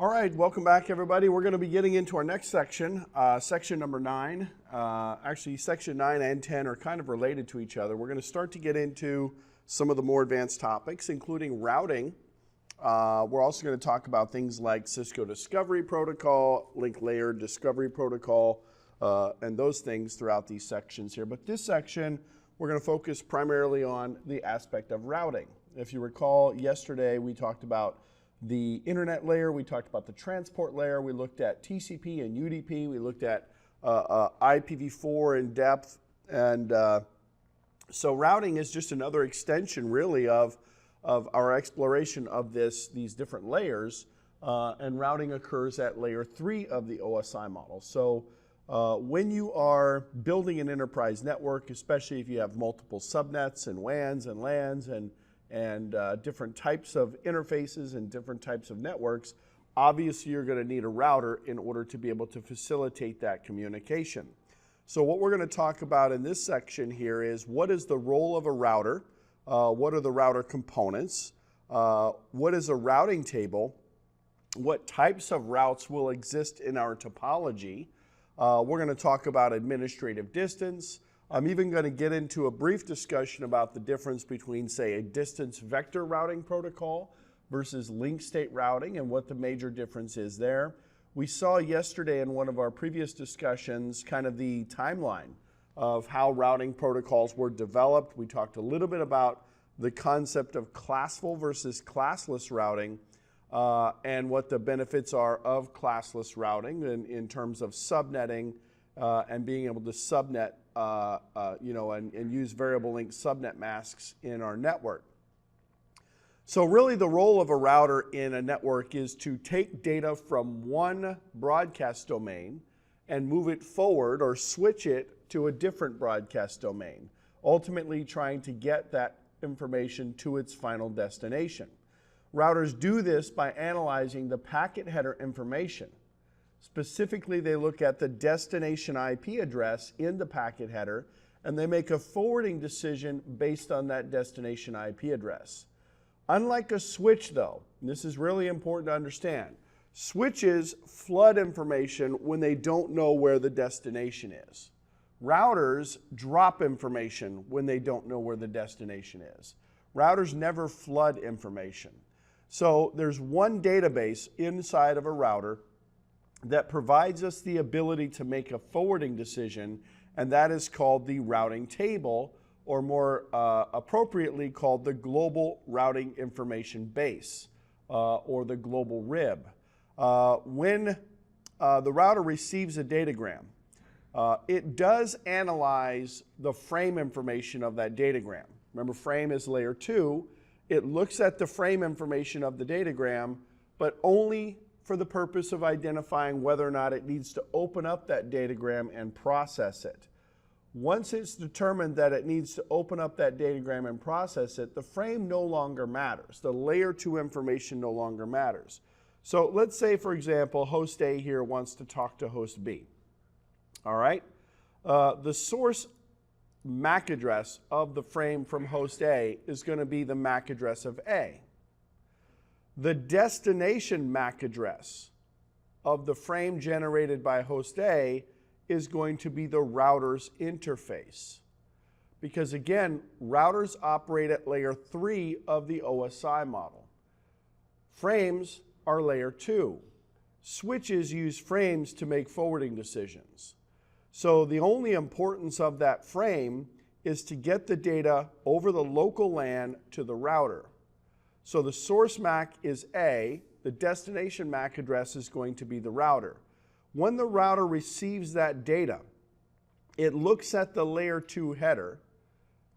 All right, welcome back, everybody. We're going to be getting into our next section, section number 9. Actually, section 9 and 10 are kind of related to each other. We're going to start to get into some of the more advanced topics, including routing. We're also going to talk about things like Cisco Discovery Protocol, Link Layer Discovery Protocol, and those things throughout these sections here. But this section, we're going to focus primarily on the aspect of routing. If you recall, yesterday we talked about the internet layer, we talked about the transport layer, we looked at TCP and UDP, we looked at IPv4 in depth, and so routing is just another extension really of our exploration of these different layers, and routing occurs at layer 3 of the OSI model. So when you are building an enterprise network, especially if you have multiple subnets and WANs and LANs and different types of interfaces and different types of networks, obviously you're going to need a router in order to be able to facilitate that communication. So what we're going to talk about in this section here is what is the role of a router, what are the router components, what is a routing table, what types of routes will exist in our topology. We're going to talk about administrative distance. I'm even going to get into a brief discussion about the difference between, say, a distance vector routing protocol versus link state routing and what the major difference is there. We saw yesterday in one of our previous discussions kind of the timeline of how routing protocols were developed. We talked a little bit about the concept of classful versus classless routing and what the benefits are of classless routing in terms of subnetting and being able to subnet and use variable length subnet masks in our network. So really the role of a router in a network is to take data from one broadcast domain and move it forward or switch it to a different broadcast domain, ultimately trying to get that information to its final destination. Routers do this by analyzing the packet header information. Specifically, they look at the destination IP address in the packet header, and they make a forwarding decision based on that destination IP address. Unlike a switch, though, and this is really important to understand, switches flood information when they don't know where the destination is. Routers drop information when they don't know where the destination is. Routers never flood information. So there's one database inside of a router that provides us the ability to make a forwarding decision, and that is called the routing table, or more appropriately called the global routing information base, or the global RIB. When the router receives a datagram, it does analyze the frame information of that datagram. Remember, frame is layer 2. It looks at the frame information of the datagram, but only for the purpose of identifying whether or not it needs to open up that datagram and process it. Once it's determined that it needs to open up that datagram and process it, the frame no longer matters. The layer 2 information no longer matters. So let's say, for example, host A here wants to talk to host B. All right? The source MAC address of the frame from host A is going to be the MAC address of A. The destination MAC address of the frame generated by host A is going to be the router's interface. Because again, routers operate at layer 3 of the OSI model. Frames are layer 2. Switches use frames to make forwarding decisions. So the only importance of that frame is to get the data over the local LAN to the router. So the source MAC is A, the destination MAC address is going to be the router. When the router receives that data, it looks at the layer 2 header,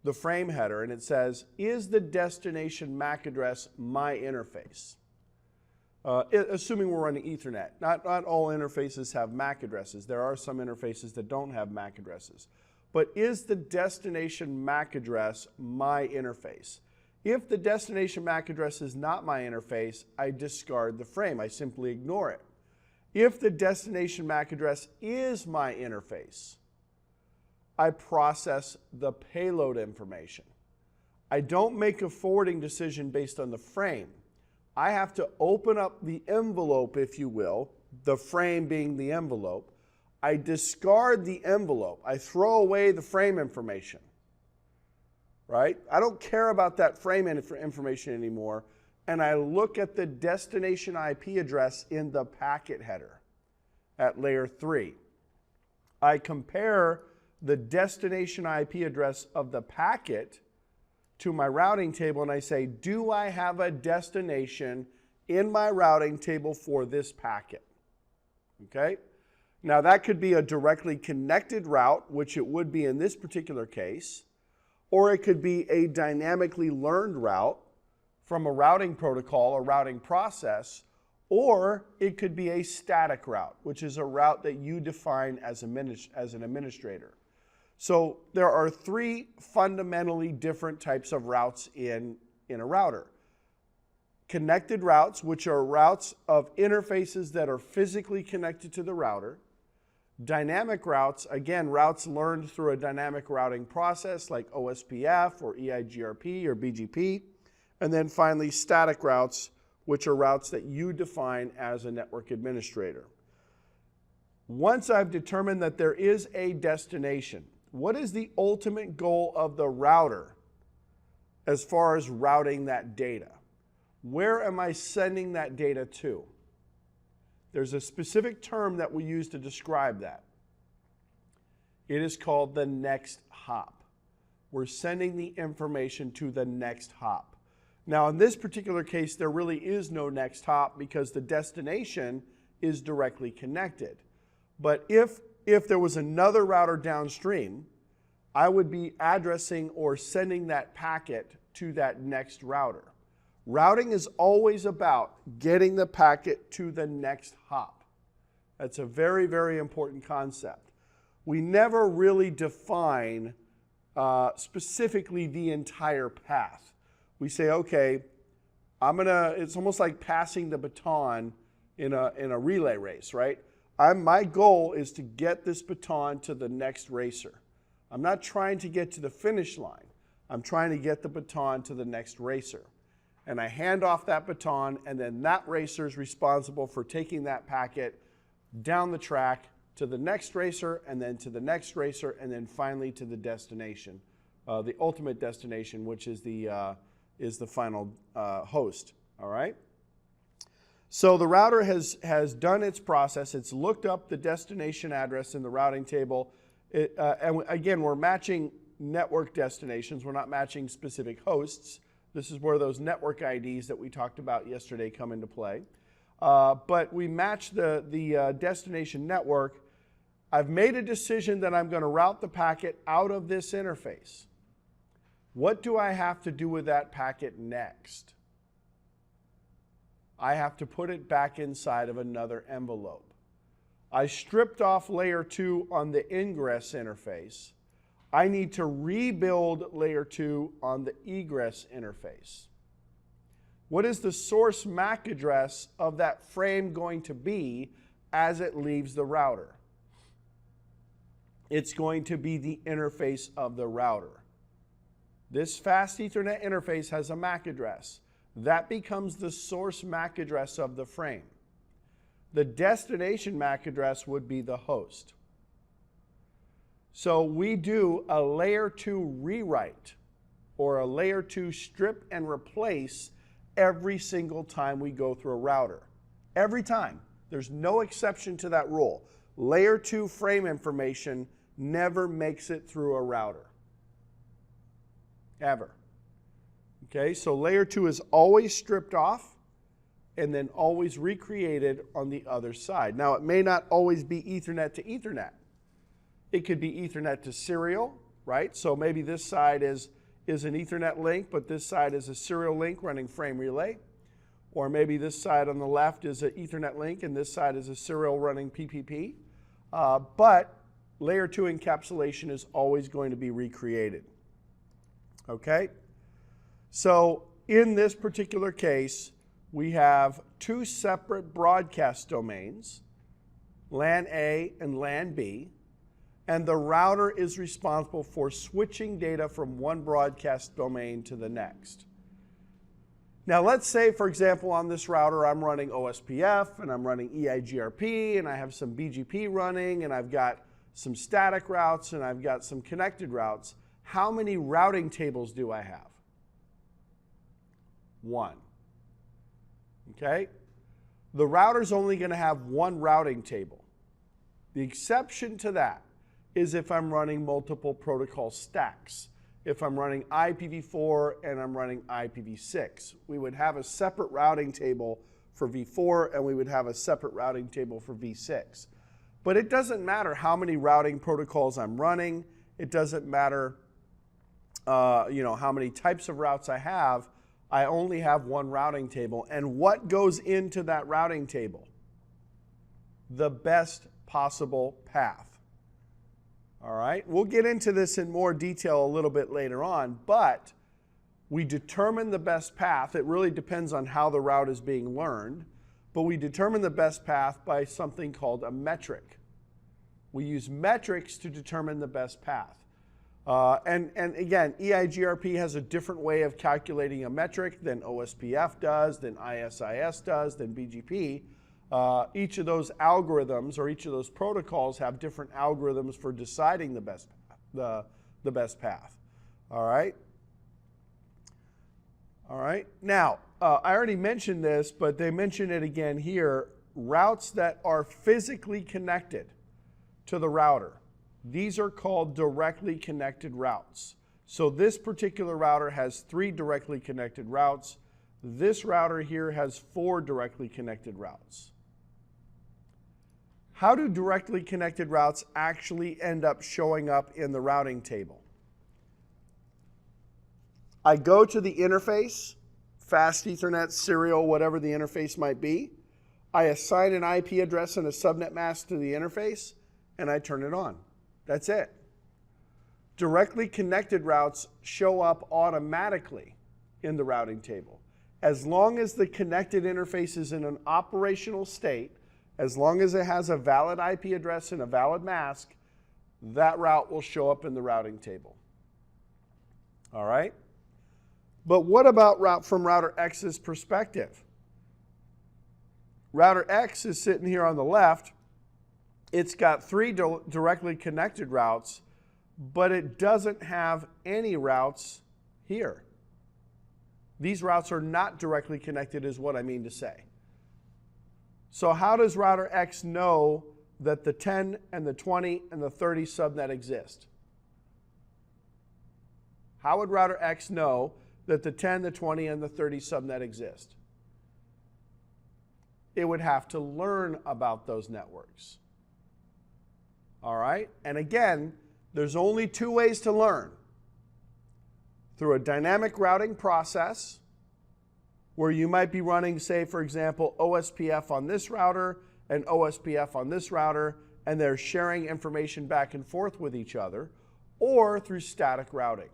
the frame header, and it says, is the destination MAC address my interface? Assuming we're running Ethernet. Not all interfaces have MAC addresses. There are some interfaces that don't have MAC addresses. But is the destination MAC address my interface? If the destination MAC address is not my interface, I discard the frame. I simply ignore it. If the destination MAC address is my interface, I process the payload information. I don't make a forwarding decision based on the frame. I have to open up the envelope, if you will, the frame being the envelope. I discard the envelope. I throw away the frame information, right? I don't care about that frame information anymore, and I look at the destination IP address in the packet header at layer 3. I compare the destination IP address of the packet to my routing table, and I say, do I have a destination in my routing table for this packet? Okay? Now that could be a directly connected route, which it would be in this particular case, or it could be a dynamically learned route from a routing protocol or routing process, or it could be a static route, which is a route that you define as an administrator. So there are 3 fundamentally different types of routes in a router. Connected routes, which are routes of interfaces that are physically connected to the router. Dynamic routes, again, routes learned through a dynamic routing process like Ospf or Eigrp or BGP. And then finally, static routes, which are routes that you define as a network administrator. Once I've determined that there is a destination, what is the ultimate goal of the router as far as routing that data? Where am I sending that data to? There's a specific term that we use to describe that. It is called the next hop. We're sending the information to the next hop. Now, in this particular case, there really is no next hop because the destination is directly connected. But if there was another router downstream, I would be addressing or sending that packet to that next router. Routing is always about getting the packet to the next hop. That's a very, very important concept. We never really define specifically the entire path. We say, okay, it's almost like passing the baton in a relay race, right? My goal is to get this baton to the next racer. I'm not trying to get to the finish line. I'm trying to get the baton to the next racer. And I hand off that baton, and then that racer is responsible for taking that packet down the track to the next racer, and then to the next racer, and then finally to the destination, the ultimate destination, which is the final host. All right? So the router has done its process. It's looked up the destination address in the routing table. And again, we're matching network destinations. We're not matching specific hosts. This is where those network IDs that we talked about yesterday come into play. But we match the destination network. I've made a decision that I'm going to route the packet out of this interface. What do I have to do with that packet next? I have to put it back inside of another envelope. I stripped off layer 2 on the ingress interface. I need to rebuild layer 2 on the egress interface. What is the source MAC address of that frame going to be as it leaves the router? It's going to be the interface of the router. This fast Ethernet interface has a MAC address. That becomes the source MAC address of the frame. The destination MAC address would be the host. So we do a layer 2 rewrite or a layer 2 strip and replace every single time we go through a router. Every time. There's no exception to that rule. Layer 2 frame information never makes it through a router. Ever. Okay, so layer 2 is always stripped off and then always recreated on the other side. Now, it may not always be Ethernet to Ethernet. It could be Ethernet to serial, right? So maybe this side is an Ethernet link, but this side is a serial link running frame relay. Or maybe this side on the left is an Ethernet link, and this side is a serial running PPP. But layer 2 encapsulation is always going to be recreated. Okay? So in this particular case, we have 2 separate broadcast domains, LAN A and LAN B, and the router is responsible for switching data from one broadcast domain to the next. Now let's say, for example, on this router I'm running Ospf and I'm running Eigrp and I have some BGP running and I've got some static routes and I've got some connected routes. How many routing tables do I have? 1. Okay? The router's only going to have 1 routing table. The exception to that is if I'm running multiple protocol stacks. If I'm running IPv4 and I'm running IPv6, we would have a separate routing table for v4 and we would have a separate routing table for v6. But it doesn't matter how many routing protocols I'm running. It doesn't matter how many types of routes I have. I only have 1 routing table. And what goes into that routing table? The best possible path. All right, we'll get into this in more detail a little bit later on, but we determine the best path. It really depends on how the route is being learned, but we determine the best path by something called a metric. We use metrics to determine the best path. And again, Eigrp has a different way of calculating a metric than Ospf does, than ISIS does, than BGP. Each of those algorithms or each of those protocols have different algorithms for deciding the best path. All right? All right. Now, I already mentioned this, but they mention it again here. Routes that are physically connected to the router. These are called directly connected routes. So this particular router has 3 directly connected routes. This router here has 4 directly connected routes. How do directly connected routes actually end up showing up in the routing table? I go to the interface, fast Ethernet, serial, whatever the interface might be. I assign an IP address and a subnet mask to the interface, and I turn it on. That's it. Directly connected routes show up automatically in the routing table. As long as the connected interface is in an operational state, as long as it has a valid IP address and a valid mask, that route will show up in the routing table. All right? But what about from router X's perspective? Router X is sitting here on the left. It's got 3 directly connected routes, but it doesn't have any routes here. These routes are not directly connected is what I mean to say. So how does router X know that the 10 and the 20 and the 30 subnet exist? How would router X know that the 10, the 20, and the 30 subnet exist? It would have to learn about those networks. All right? And again, there's only 2 ways to learn. Through a dynamic routing process, where you might be running, say, for example, Ospf on this router and Ospf on this router, and they're sharing information back and forth with each other, or through static routing.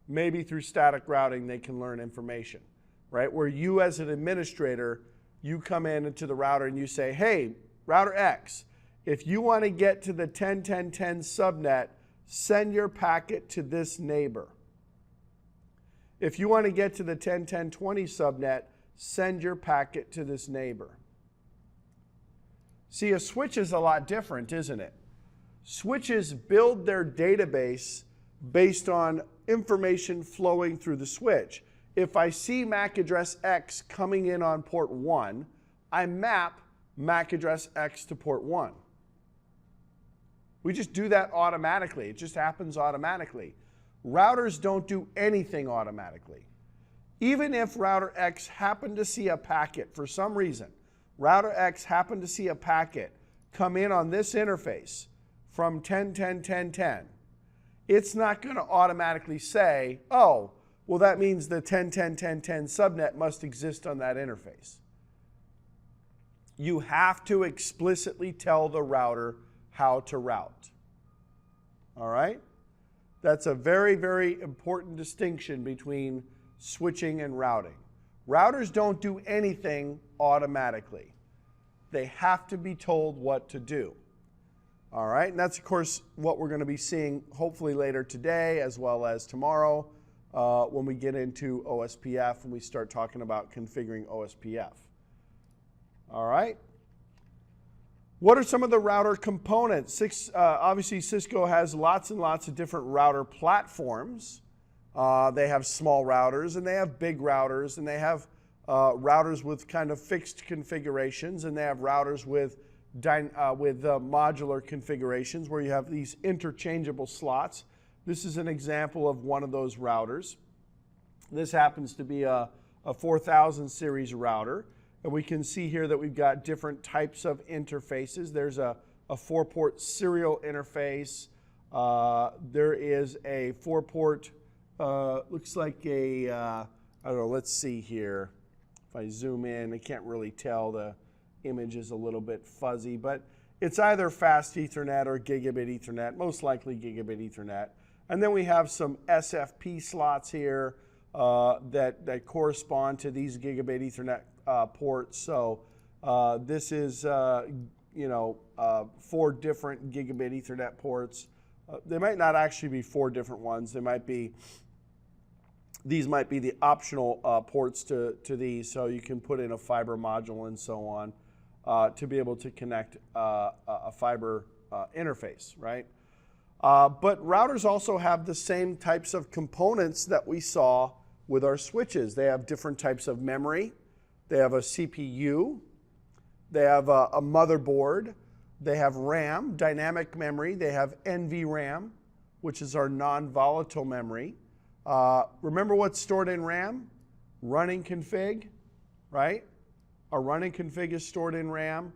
Maybe through static routing they can learn information, right? Where you as an administrator, you come into the router and you say, hey, router X, if you want to get to the 10.10.10 subnet, send your packet to this neighbor. If you want to get to the 10.10.20 subnet, send your packet to this neighbor. See, a switch is a lot different, isn't it? Switches build their database based on information flowing through the switch. If I see MAC address X coming in on port 1, I map MAC address X to port 1. We just do that automatically. It just happens automatically. Routers don't do anything automatically. Even if router X happened to see a packet for some reason, router X happened to see a packet come in on this interface from 10.10.10.10, it's not going to automatically say, oh, well, that means the 10.10.10.10 subnet must exist on that interface. You have to explicitly tell the router how to route. All right? That's a very, very important distinction between switching and routing. Routers don't do anything automatically. They have to be told what to do. All right, and that's, of course, what we're going to be seeing hopefully later today as well as tomorrow when we get into OSPF and we start talking about configuring OSPF. All right. What are some of the router components? Obviously, Cisco has lots and lots of different router platforms. They have small routers, and they have big routers, and they have routers with kind of fixed configurations, and they have routers with modular configurations where you have these interchangeable slots. This is an example of one of those routers. This happens to be a 4000 series router. And we can see here that we've got different types of interfaces. There's a 4-port serial interface. There is a 4-port, looks like a, I don't know, let's see here. If I zoom in, I can't really tell. The image is a little bit fuzzy, but it's either fast Ethernet or gigabit Ethernet, most likely gigabit Ethernet. And then we have some SFP slots here that correspond to these gigabit Ethernet ports. So this is, 4 different gigabit Ethernet ports. They might not actually be 4 different ones. They might be, these might be the optional ports to these. So you can put in a fiber module and so on to be able to connect a fiber interface, right? But routers also have the same types of components that we saw with our switches. They have different types of memory. They have a CPU, they have a motherboard, they have RAM, dynamic memory, they have NVRAM, which is our non-volatile memory. Remember what's stored in RAM? Running config, right? Our running config is stored in RAM.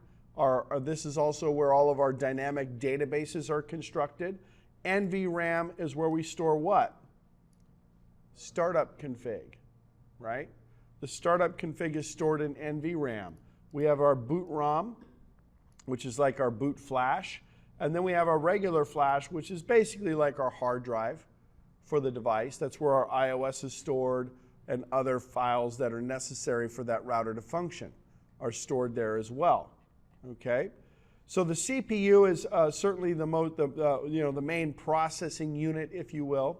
This is also where all of our dynamic databases are constructed. NVRAM is where we store what? Startup config, right? The startup config is stored in NVRAM. We have our boot ROM, which is like our boot flash. And then we have our regular flash, which is basically like our hard drive for the device. That's where our iOS is stored, and other files that are necessary for that router to function are stored there as well. Okay? So the CPU is certainly the main processing unit, if you will.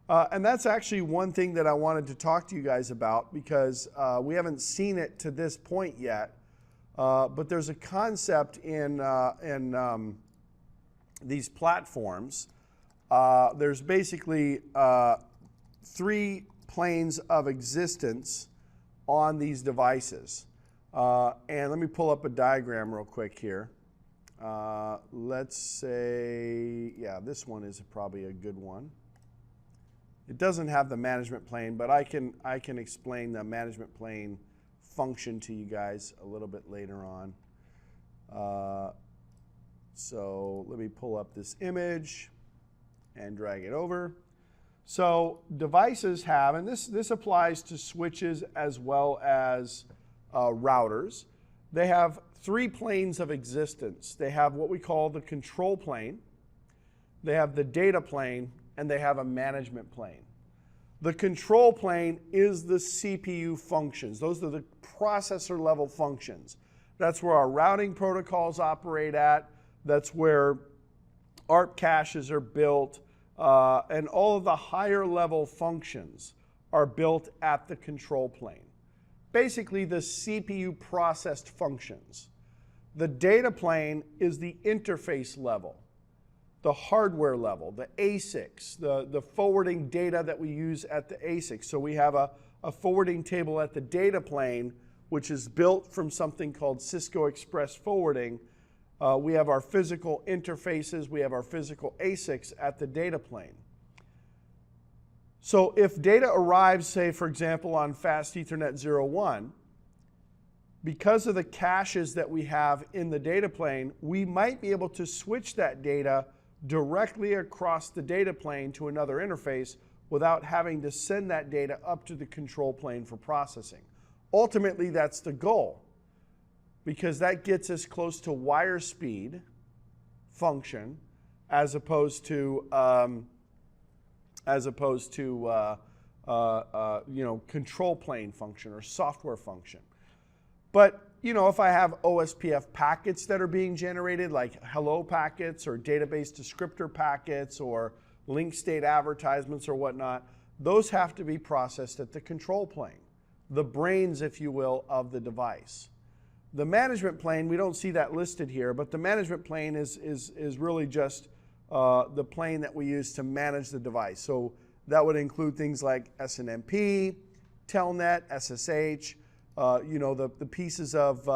And that's actually one thing that I wanted to talk to you guys about, because we haven't seen it to this point yet. But there's a concept in these platforms. There's basically 3 planes of existence on these devices. And let me pull up a diagram real quick here. Let's say, yeah, this one is probably a good one. It doesn't have the management plane, but I can explain the management plane function to you guys a little bit later on. So let me pull up this image and drag it over. So devices have, and this applies to switches as well as routers, they have 3 planes of existence. They have what we call the control plane, they have the data plane, and they have a management plane. The control plane is the CPU functions. Those are the processor level functions. That's where our routing protocols operate at. That's where ARP caches are built. And all of the higher level functions are built at the control plane. Basically, the CPU processed functions. The data plane is the interface level, the hardware level, the ASICs, the forwarding data that we use at the ASICs. So we have a forwarding table at the data plane, which is built from something called Cisco Express Forwarding. We have our physical interfaces, we have our physical ASICs at the data plane. So if data arrives, say, for example, on Fast Ethernet 01, because of the caches that we have in the data plane, we might be able to switch that data directly across the data plane to another interface without having to send that data up to the control plane for processing. Ultimately, that's the goal, because that gets us close to wire speed function as opposed to control plane function or software function. But if I have OSPF packets that are being generated, like hello packets or database descriptor packets or link state advertisements or whatnot, those have to be processed at the control plane, the brains, if you will, of the device. The management plane, we don't see that listed here, but the management plane is really just the plane that we use to manage the device. So that would include things like SNMP, Telnet, SSH, the pieces of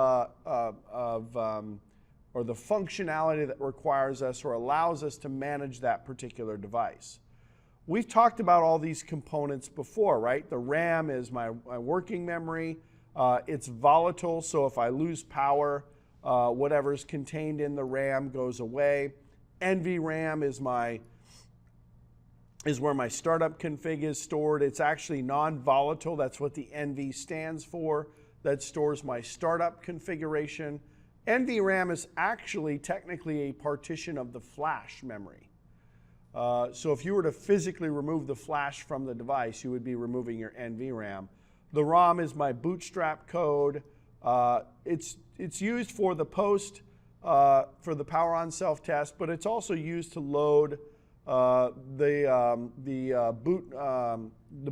or the functionality that requires us or allows us to manage that particular device. We've talked about all these components before, right? The RAM is my working memory. It's volatile, so if I lose power, whatever's contained in the RAM goes away. NVRAM is where my startup config is stored. It's actually non-volatile. That's what the NV stands for. That stores my startup configuration. NVRAM is actually technically a partition of the flash memory. So if you were to physically remove the flash from the device, you would be removing your NVRAM. The ROM is my bootstrap code. It's used for the post, for the power on self-test, but it's also used to load the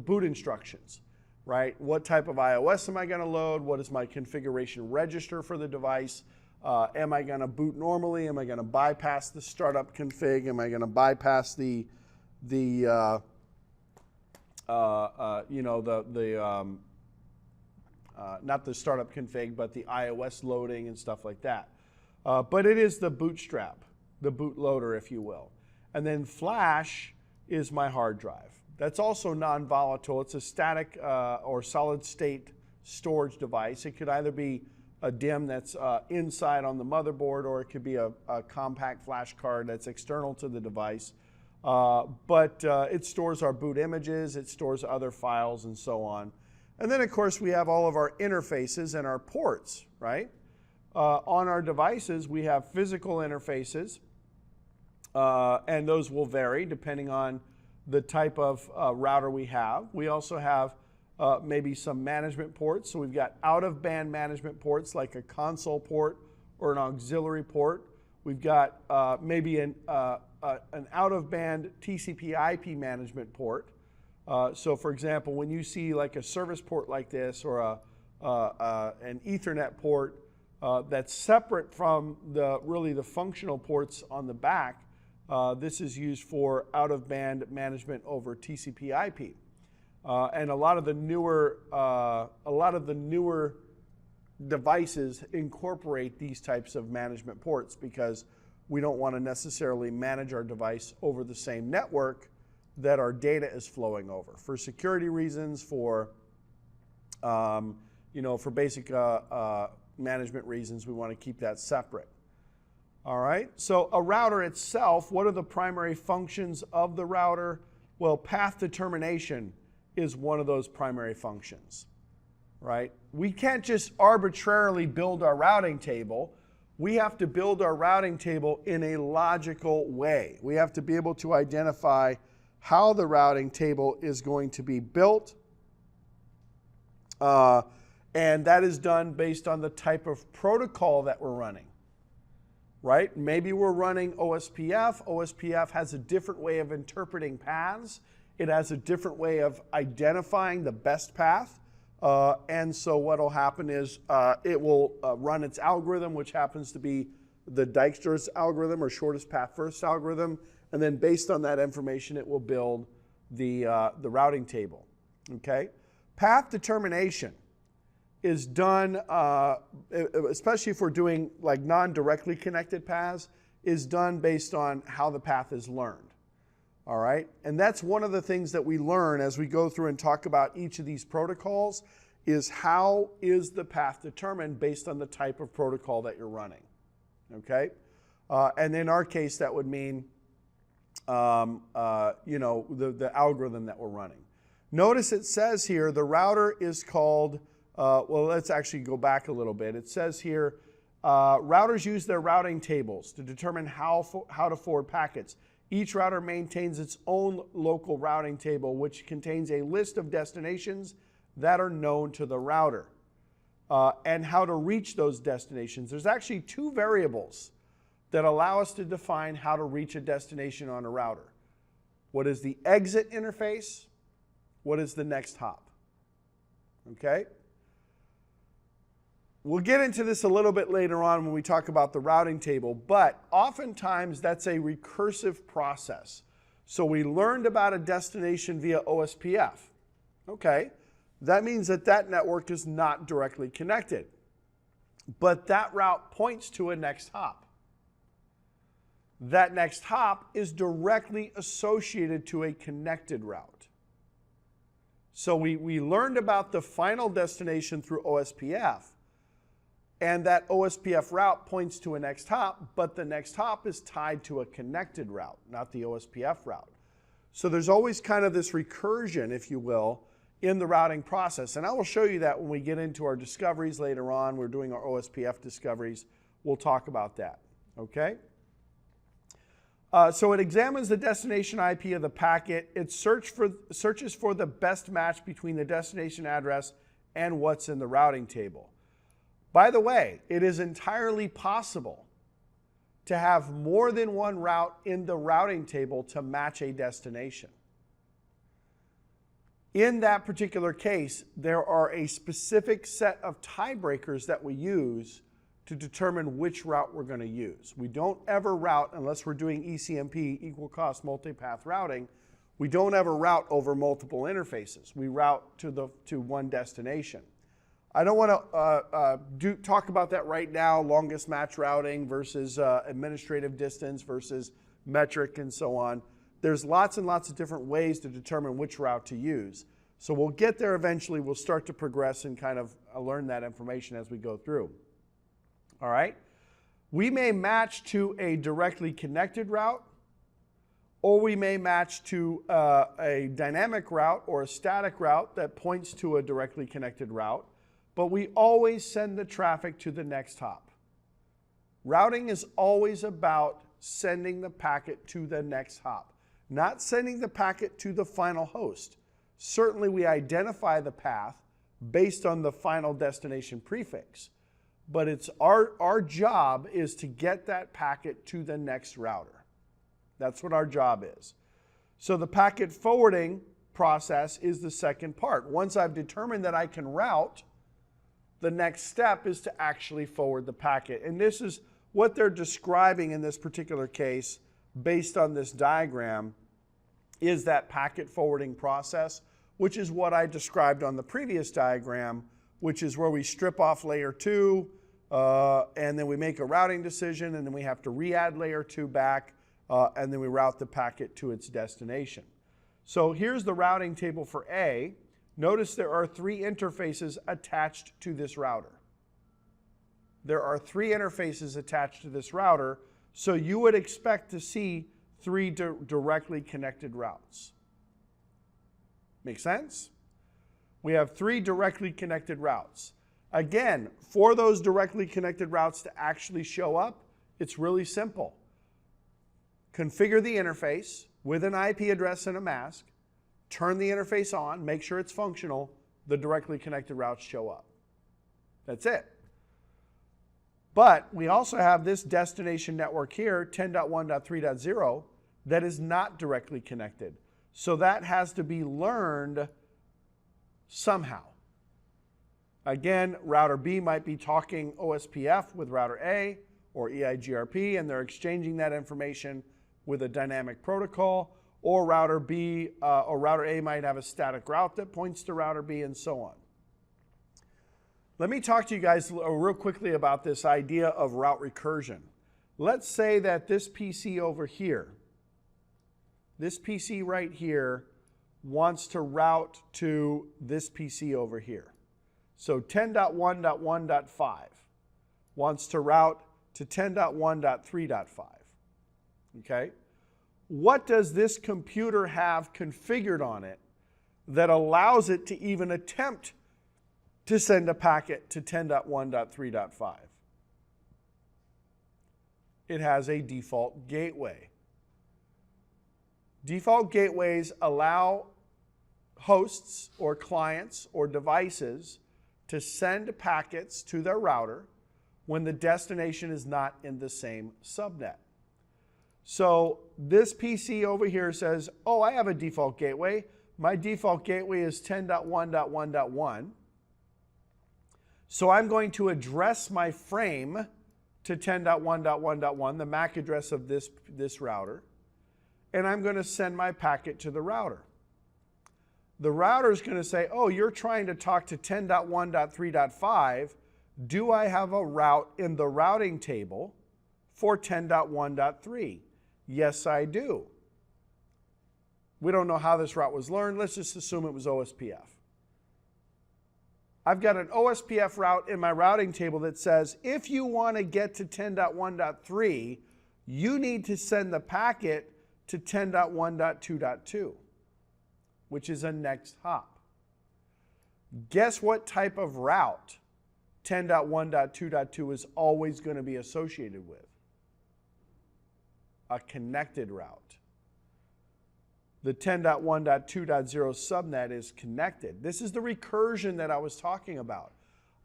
boot instructions, right? What type of iOS am I going to load? What is my configuration register for the device? Am I going to boot normally? Am I going to bypass the startup config? Am I going to bypass not the startup config, but the iOS loading and stuff like that. But it is the bootstrap, the bootloader, if you will. And then flash is my hard drive. That's also non-volatile. It's a static or solid state storage device. It could either be a DIMM that's inside on the motherboard, or it could be a compact flash card that's external to the device. But it stores our boot images, it stores other files, and so on. And then, of course, we have all of our interfaces and our ports, right? On our devices, we have physical interfaces, and those will vary depending on the type of router we have. We also have maybe some management ports. So we've got out-of-band management ports like a console port or an auxiliary port. We've got maybe an out-of-band TCP/IP management port. So for example, when you see like a service port like this or an Ethernet port that's separate from really the functional ports on the back, this is used for out-of-band management over TCP/IP. And a lot of the newer devices incorporate these types of management ports because we don't want to necessarily manage our device over the same network that our data is flowing over. For security reasons, for basic management reasons, we want to keep that separate. All right, so a router itself, what are the primary functions of the router? Well, path determination is one of those primary functions, right? We can't just arbitrarily build our routing table. We have to build our routing table in a logical way. We have to be able to identify how the routing table is going to be built, and that is done based on the type of protocol that we're running, right? Maybe we're running Ospf. Ospf has a different way of interpreting paths. It has a different way of identifying the best path, and so what will happen is it will run its algorithm, which happens to be the Dijkstra's algorithm or shortest path first algorithm, and then based on that information, it will build the routing table, okay? Path determination is done, especially if we're doing like non-directly connected paths, is done based on how the path is learned, all right? And that's one of the things that we learn as we go through and talk about each of these protocols is how is the path determined based on the type of protocol that you're running, okay? And in our case, that would mean the algorithm that we're running. Notice it says here the router is called, well, let's actually go back a little bit. It says here, routers use their routing tables to determine how to forward packets. Each router maintains its own local routing table, which contains a list of destinations that are known to the router and how to reach those destinations. There's actually two variables that allow us to define how to reach a destination on a router. What is the exit interface What is the next hop? Okay? We'll get into this a little bit later on when we talk about the routing table, but oftentimes that's a recursive process. So we learned about a destination via Ospf. Okay, that means that that network is not directly connected, but that route points to a next hop. That next hop is directly associated to a connected route. So we learned about the final destination through Ospf, and that Ospf route points to a next hop, but the next hop is tied to a connected route, not the Ospf route. So there's always kind of this recursion, if you will, in the routing process. And I will show you that when we get into our discoveries later on. We're doing our Ospf discoveries. We'll talk about that, okay? So it examines the destination IP of the packet. It searches for the best match between the destination address and what's in the routing table. By the way, it is entirely possible to have more than one route in the routing table to match a destination. In that particular case, there are a specific set of tiebreakers that we use to determine which route we're going to use. We don't ever route, unless we're doing Ecmp, equal cost multipath routing, we don't ever route over multiple interfaces. We route to one destination. I don't want to talk about that right now, longest match routing versus administrative distance versus metric and so on. There's lots and lots of different ways to determine which route to use. So we'll get there eventually. We'll start to progress and kind of learn that information as we go through. All right? We may match to a directly connected route, or we may match to a dynamic route or a static route that points to a directly connected route. But we always send the traffic to the next hop. Routing is always about sending the packet to the next hop, not sending the packet to the final host. Certainly we identify the path based on the final destination prefix, but it's our job is to get that packet to the next router. That's what our job is. So the packet forwarding process is the second part. Once I've determined that I can route, the next step is to actually forward the packet. And this is what they're describing in this particular case based on this diagram is that packet forwarding process, which is what I described on the previous diagram, which is where we strip off layer 2 and then we make a routing decision, and then we have to re-add layer 2 back, and then we route the packet to its destination. So here's the routing table for A. Notice there are 3 interfaces attached to this router. There are 3 interfaces attached to this router, so you would expect to see 3 directly connected routes. Make sense? We have 3 directly connected routes. Again, for those directly connected routes to actually show up, it's really simple. Configure the interface with an IP address and a mask, turn the interface on, make sure it's functional, the directly connected routes show up. That's it. But we also have this destination network here, 10.1.3.0, that is not directly connected. So that has to be learned somehow. Again, router B might be talking Ospf with router A or Eigrp, and they're exchanging that information with a dynamic protocol. Or router B or router A might have a static route that points to router B, and so on. Let me talk to you guys real quickly about this idea of route recursion. Let's say that this PC over here, this PC right here, wants to route to this PC over here. So 10.1.1.5 wants to route to 10.1.3.5. Okay? What does this computer have configured on it that allows it to even attempt to send a packet to 10.1.3.5? It has a default gateway. Default gateways allow hosts or clients or devices to send packets to their router when the destination is not in the same subnet. So this PC over here says, oh, I have a default gateway, my default gateway is 10.1.1.1. So I'm going to address my frame to 10.1.1.1, the MAC address of this router, and I'm going to send my packet to the router. The router is going to say, oh, you're trying to talk to 10.1.3.5. Do I have a route in the routing table for 10.1.3? Yes, I do. We don't know how this route was learned. Let's just assume it was Ospf. I've got an Ospf route in my routing table that says, if you want to get to 10.1.3, you need to send the packet to 10.1.2.2, which is a next hop. Guess what type of route 10.1.2.2 is always going to be associated with? A connected route. The 10.1.2.0 subnet is connected. This is the recursion that I was talking about.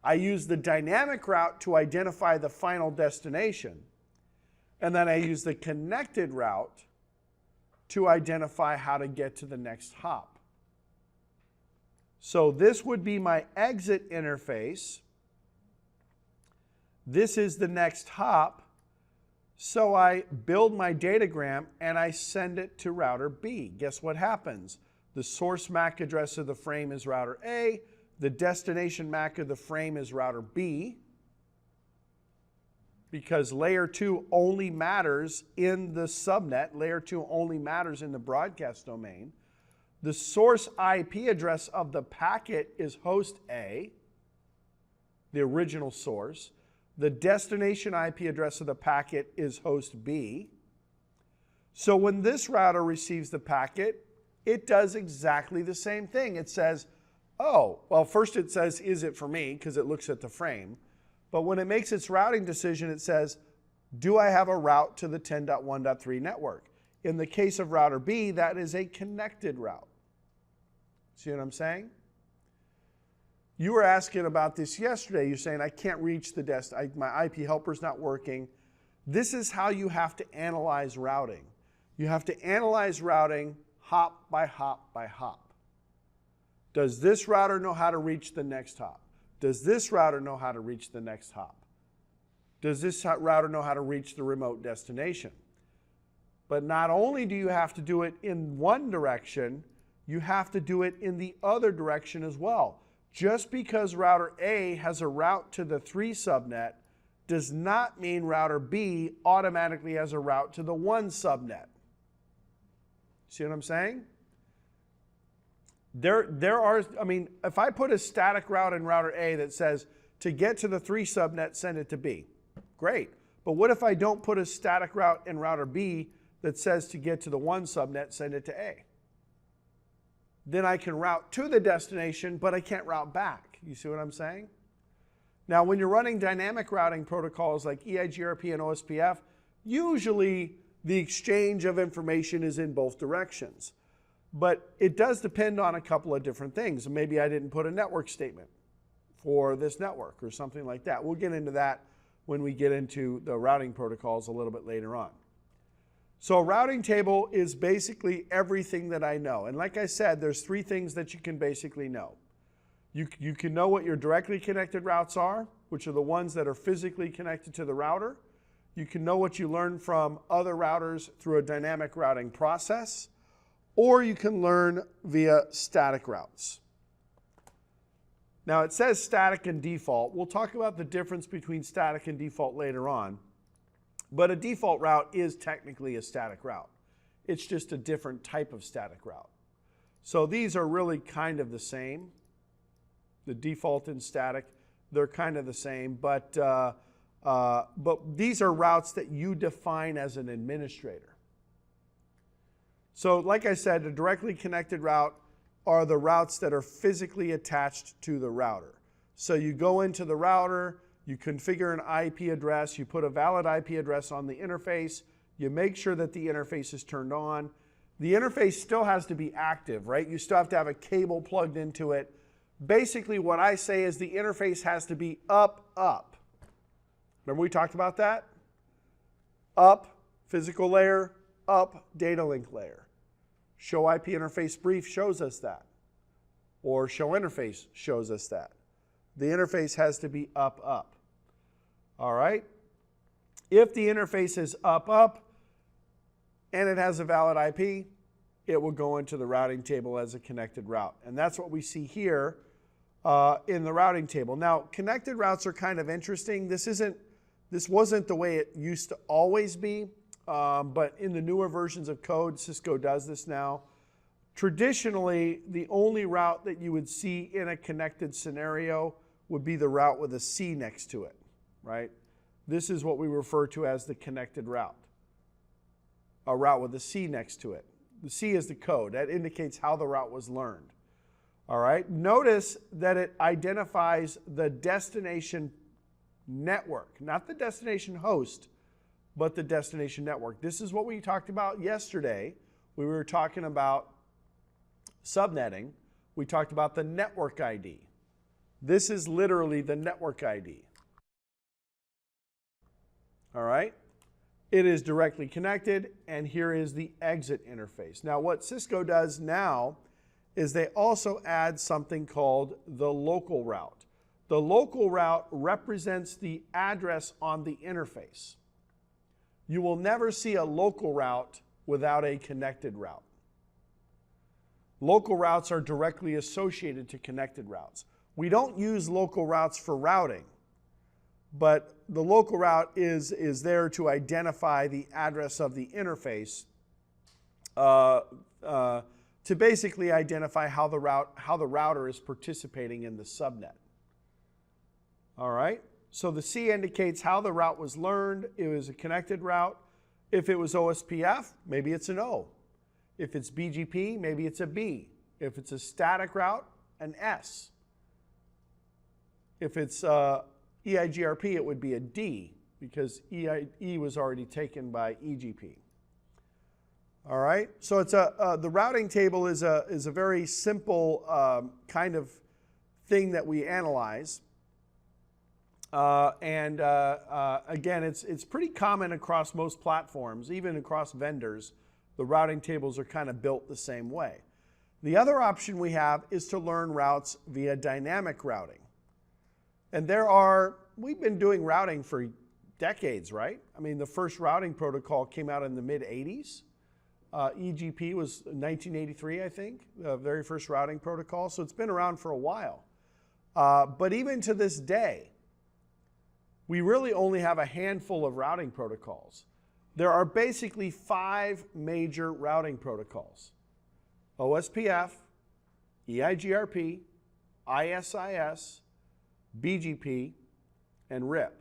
I use the dynamic route to identify the final destination, and then I use the connected route to identify how to get to the next hop. So this would be my exit interface. This is the next hop. So I build my datagram and I send it to router B. Guess what happens? The source MAC address of the frame is router A. The destination MAC of the frame is router B. Because layer 2 only matters in the subnet. Layer 2 only matters in the broadcast domain. The source IP address of the packet is host A, the original source. The destination IP address of the packet is host B. So when this router receives the packet, it does exactly the same thing. It says, oh, well, first it says, is it for me? Because it looks at the frame. But when it makes its routing decision, it says, do I have a route to the 10.1.3 network? In the case of router B, that is a connected route. See what I'm saying? You were asking about this yesterday. You're saying, I can't reach the my IP helper's not working. This is how you have to analyze routing. You have to analyze routing hop by hop by hop. Does this router know how to reach the next hop? Does this router know how to reach the next hop? Does this router know how to reach the remote destination? But not only do you have to do it in one direction, you have to do it in the other direction as well. Just because router A has a route to the 3 subnet does not mean router B automatically has a route to the 1 subnet. See what I'm saying? If I put a static route in router A that says to get to the 3 subnet, send it to B. Great. But what if I don't put a static route in router B that says to get to the 1 subnet, send it to A? Then I can route to the destination, but I can't route back. You see what I'm saying? Now, when you're running dynamic routing protocols like Eigrp and Ospf, usually the exchange of information is in both directions. But it does depend on a couple of different things. Maybe I didn't put a network statement for this network or something like that. We'll get into that when we get into the routing protocols a little bit later on. So a routing table is basically everything that I know. And like I said, there's 3 things that you can basically know. You can know what your directly connected routes are, which are the ones that are physically connected to the router. You can know what you learn from other routers through a dynamic routing process, or you can learn via static routes. Now it says static and default. We'll talk about the difference between static and default later on. But a default route is technically a static route. It's just a different type of static route. So these are really kind of the same. The default and static, they're kind of the same. But these are routes that you define as an administrator. So like I said, a directly connected route are the routes that are physically attached to the router. So you go into the router, you configure an IP address, you put a valid IP address on the interface, you make sure that the interface is turned on. The interface still has to be active, right? You still have to have a cable plugged into it. Basically what I say is the interface has to be up. Remember we talked about that? Up, physical layer, up, data link layer. Show IP interface brief shows us that. Or show interface shows us that. The interface has to be up, up. All right? If the interface is up, up, and it has a valid IP, it will go into the routing table as a connected route. And that's what we see here in the routing table. Now, connected routes are kind of interesting. This wasn't the way it used to always be, but in the newer versions of code, Cisco does this now. Traditionally, the only route that you would see in a connected scenario would be the route with a C next to it, right? This is what we refer to as the connected route, a route with a C next to it. The C is the code. That indicates how the route was learned. All right? Notice that it identifies the destination network, not the destination host, but the destination network. This is what we talked about yesterday. We were talking about subnetting. We talked about the network ID. This is literally the network ID. All right? It is directly connected, and here is the exit interface. Now, what Cisco does now is they also add something called the local route. The local route represents the address on the interface. You will never see a local route without a connected route. Local routes are directly associated to connected routes. We don't use local routes for routing, but the local route is there to identify the address of the interface to basically identify how the router is participating in the subnet. All right? So the C indicates how the route was learned. It was a connected route. If it was Ospf, maybe it's an O. If it's BGP, maybe it's a B. If it's a static route, an S. If it's Eigrp, it would be a D, because E was already taken by EGP. All right, so it's the routing table is a very simple kind of thing that we analyze, and again, it's pretty common across most platforms, even across vendors. The routing tables are kind of built the same way. The other option we have is to learn routes via dynamic routing. And we've been doing routing for decades, right? I mean, the first routing protocol came out in the mid-'80s. EGP was 1983, I think, the very first routing protocol. So it's been around for a while. But even to this day, we really only have a handful of routing protocols. There are basically 5 major routing protocols: Ospf, Eigrp, ISIS, BGP, and RIP.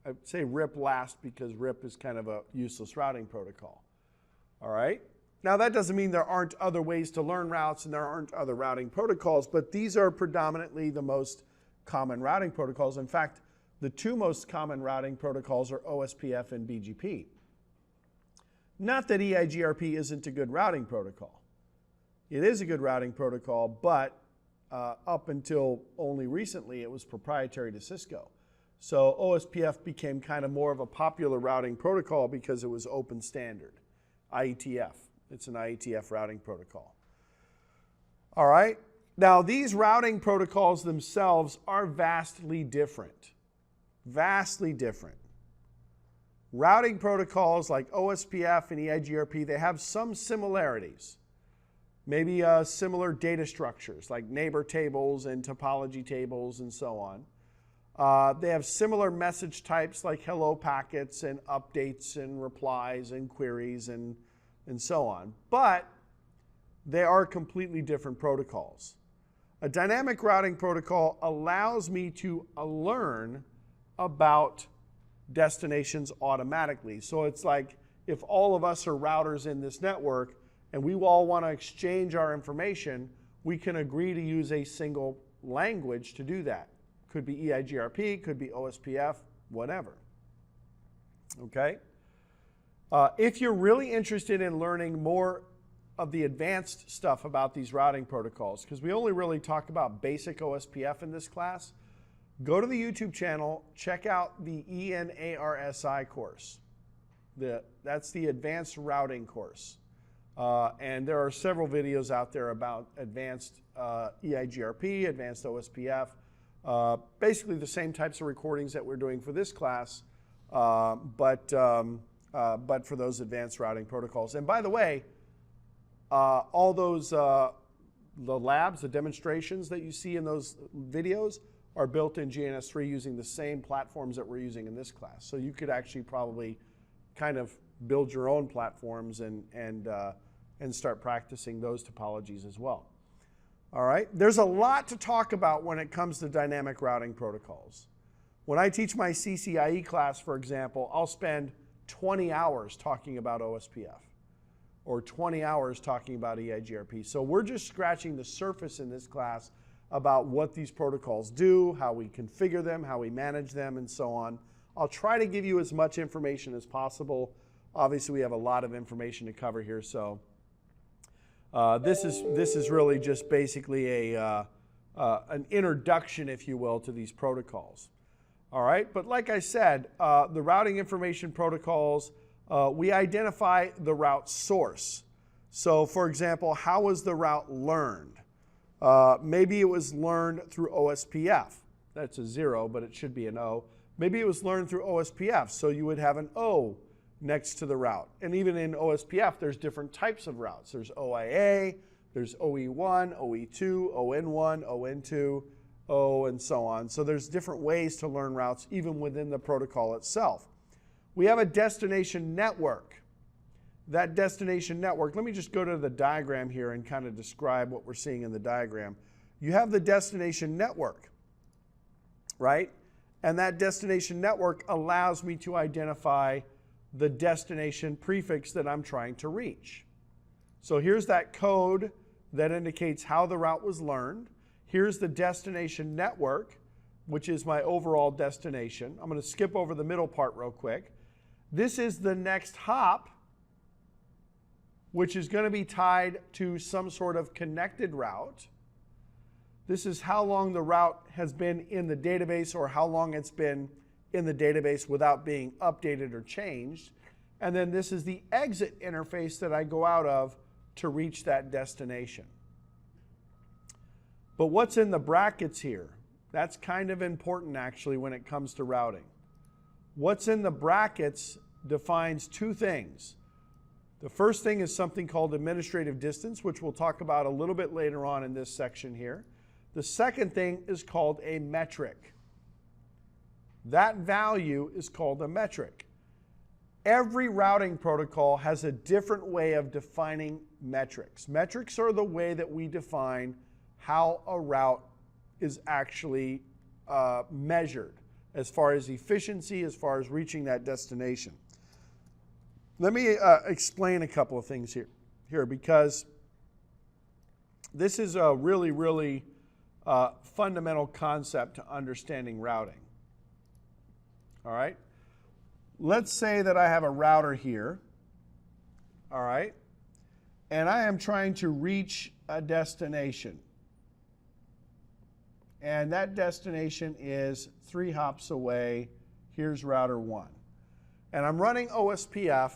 I'd say RIP last because RIP is kind of a useless routing protocol. All right? Now, that doesn't mean there aren't other ways to learn routes and there aren't other routing protocols, but these are predominantly the most common routing protocols. In fact, the 2 most common routing protocols are Ospf and BGP. Not that Eigrp isn't a good routing protocol. It is a good routing protocol, but up until only recently, it was proprietary to Cisco. So Ospf became kind of more of a popular routing protocol because it was open standard. IETF. It's an IETF routing protocol. All right. Now, these routing protocols themselves are vastly different. Vastly different. Routing protocols like Ospf and Eigrp, they have some similarities. Maybe similar data structures like neighbor tables and topology tables and so on. They have similar message types like hello packets and updates and replies and queries and so on. But they are completely different protocols. A dynamic routing protocol allows me to learn about destinations automatically. So it's like if all of us are routers in this network and we all want to exchange our information, we can agree to use a single language to do that. Could be Eigrp, could be Ospf, whatever. Okay? If you're really interested in learning more of the advanced stuff about these routing protocols, because we only really talk about basic Ospf in this class, go to the YouTube channel, check out the ENARSI course. That's the advanced routing course. And there are several videos out there about advanced Eigrp, advanced Ospf, basically the same types of recordings that we're doing for this class, but for those advanced routing protocols. And by the way, all those, the labs, the demonstrations that you see in those videos are built in GNS3 using the same platforms that we're using in this class. So you could actually probably kind of build your own platforms and start practicing those topologies as well. All right, there's a lot to talk about when it comes to dynamic routing protocols. When I teach my CCIE class, for example, I'll spend 20 hours talking about Ospf or 20 hours talking about Eigrp. So we're just scratching the surface in this class about what these protocols do, how we configure them, how we manage them, and so on. I'll try to give you as much information as possible. Obviously, we have a lot of information to cover here, so this is really just basically an introduction, if you will, to these protocols. All right, but like I said, the routing information protocols, we identify the route source. So for example, how was the route learned? Maybe it was learned through Ospf. That's a 0, but it should be an O. Maybe it was learned through Ospf, so you would have an O next to the route. And even in Ospf, there's different types of routes. There's OIA, there's OE1, OE2, ON1, ON2, O, and so on. So there's different ways to learn routes even within the protocol itself. We have a destination network. That destination network, let me just go to the diagram here and kind of describe what we're seeing in the diagram. You have the destination network, right? And that destination network allows me to identify the destination prefix that I'm trying to reach. So here's that code that indicates how the route was learned. Here's the destination network, which is my overall destination. I'm going to skip over the middle part real quick. This is the next hop, which is going to be tied to some sort of connected route. This is how long the route has been in the database or how long it's been in the database without being updated or changed. And then this is the exit interface that I go out of to reach that destination. But what's in the brackets here? That's kind of important actually when it comes to routing. What's in the brackets defines two things. The first thing is something called administrative distance, which we'll talk about a little bit later on in this section here. The second thing is called a metric. That value is called a metric. Every routing protocol has a different way of defining metrics. Metrics are the way that we define how a route is actually measured as far as efficiency, as far as reaching that destination. Let me explain a couple of things here because this is a really, really fundamental concept to understanding routing. All right? Let's say that I have a router here, all right, and I am trying to reach a destination. And that destination is 3 hops away. Here's router 1. And I'm running Ospf,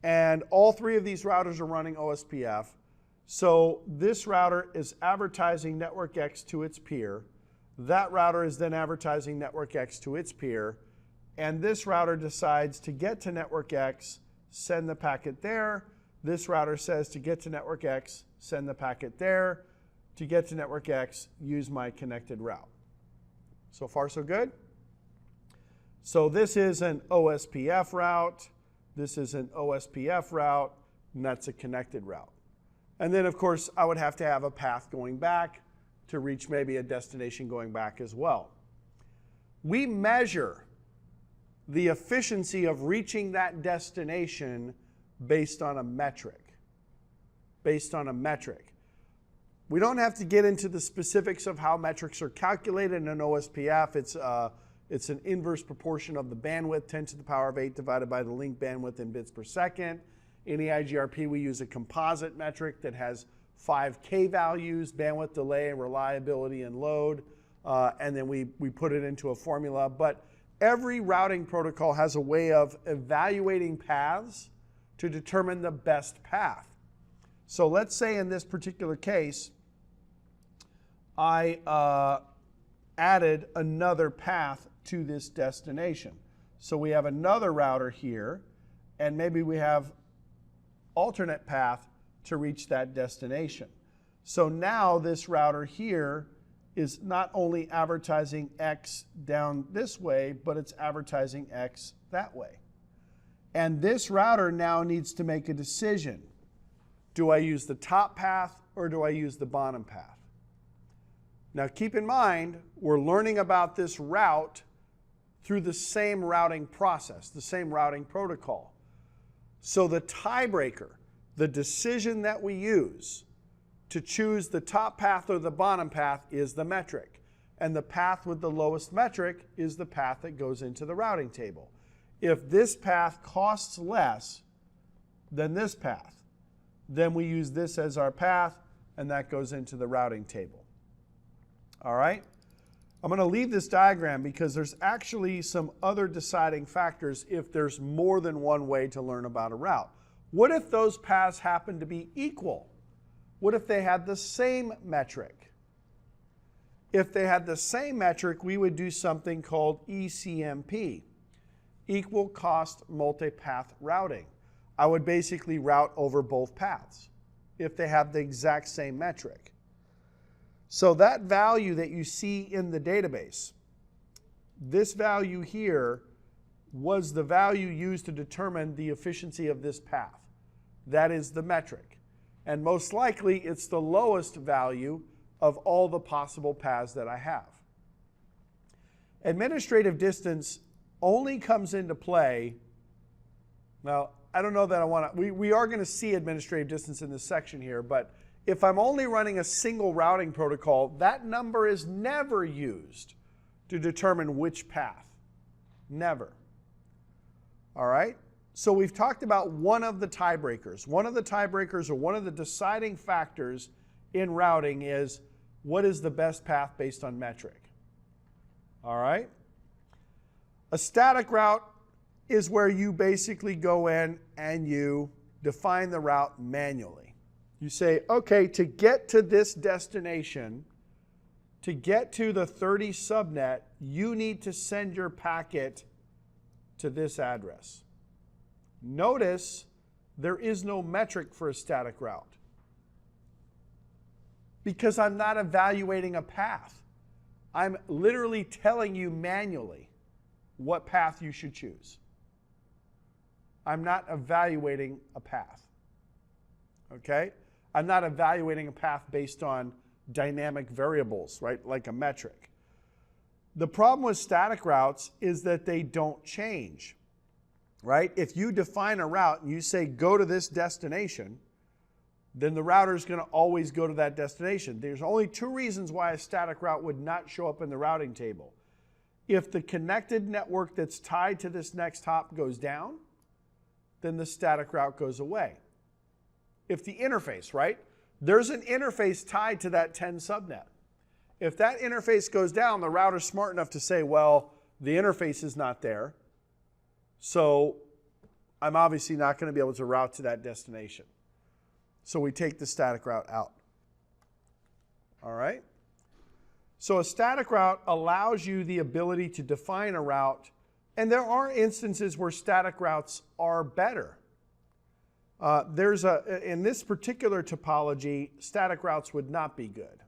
and all 3 of these routers are running Ospf. So this router is advertising network X to its peer. That router is then advertising network X to its peer. And this router decides to get to network X, send the packet there. This router says to get to network X, send the packet there. To get to network X, use my connected route. So far, so good? So this is an Ospf route. This is an Ospf route, and that's a connected route. And then, of course, I would have to have a path going back to reach maybe a destination going back as well. We measure the efficiency of reaching that destination based on a metric. Based on a metric. We don't have to get into the specifics of how metrics are calculated in an Ospf. It's an inverse proportion of the bandwidth, 10 to the power of 8 divided by the link bandwidth in bits per second. In Eigrp, we use a composite metric that has 5 K values, bandwidth, delay, reliability, and load. And then we put it into a formula. But every routing protocol has a way of evaluating paths to determine the best path. So let's say in this particular case, I added another path to this destination. So we have another router here, and maybe we have alternate path to reach that destination. So now this router here is not only advertising X down this way, but it's advertising X that way. And this router now needs to make a decision. Do I use the top path or do I use the bottom path? Now keep in mind, we're learning about this route through the same routing process, the same routing protocol. So the tiebreaker, the decision that we use to choose the top path or the bottom path is the metric. And the path with the lowest metric is the path that goes into the routing table. If this path costs less than this path, then we use this as our path, and that goes into the routing table. All right? I'm going to leave this diagram because there's actually some other deciding factors if there's more than one way to learn about a route. What if those paths happen to be equal? What if they had the same metric? If they had the same metric, we would do something called Ecmp, equal cost multipath routing. I would basically route over both paths if they have the exact same metric. So that value that you see in the database, this value here was the value used to determine the efficiency of this path. That is the metric. And most likely, it's the lowest value of all the possible paths that I have. Administrative distance only comes into play. Now, I don't know that I want to, we are going to see administrative distance in this section here, but if I'm only running a single routing protocol, that number is never used to determine which path. Never. All right? So we've talked about one of the tiebreakers. One of the tiebreakers, or one of the deciding factors in routing, is what is the best path based on metric. All right? A static route is where you basically go in and you define the route manually. You say, okay, to get to this destination, to get to the 30 subnet, you need to send your packet to this address. Notice there is no metric for a static route because I'm not evaluating a path. I'm literally telling you manually what path you should choose. I'm not evaluating a path. Okay? I'm not evaluating a path based on dynamic variables, right, like a metric. The problem with static routes is that they don't change. Right? If you define a route and you say go to this destination, then the router is going to always go to that destination. There's only two reasons why a static route would not show up in the routing table. If the connected network that's tied to this next hop goes down, then the static route goes away. If the interface, right? There's an interface tied to that 10 subnet. If that interface goes down, the router's smart enough to say, well, the interface is not there. So I'm obviously not going to be able to route to that destination. So we take the static route out. All right? So a static route allows you the ability to define a route, and there are instances where static routes are better. In this particular topology, static routes would not be good,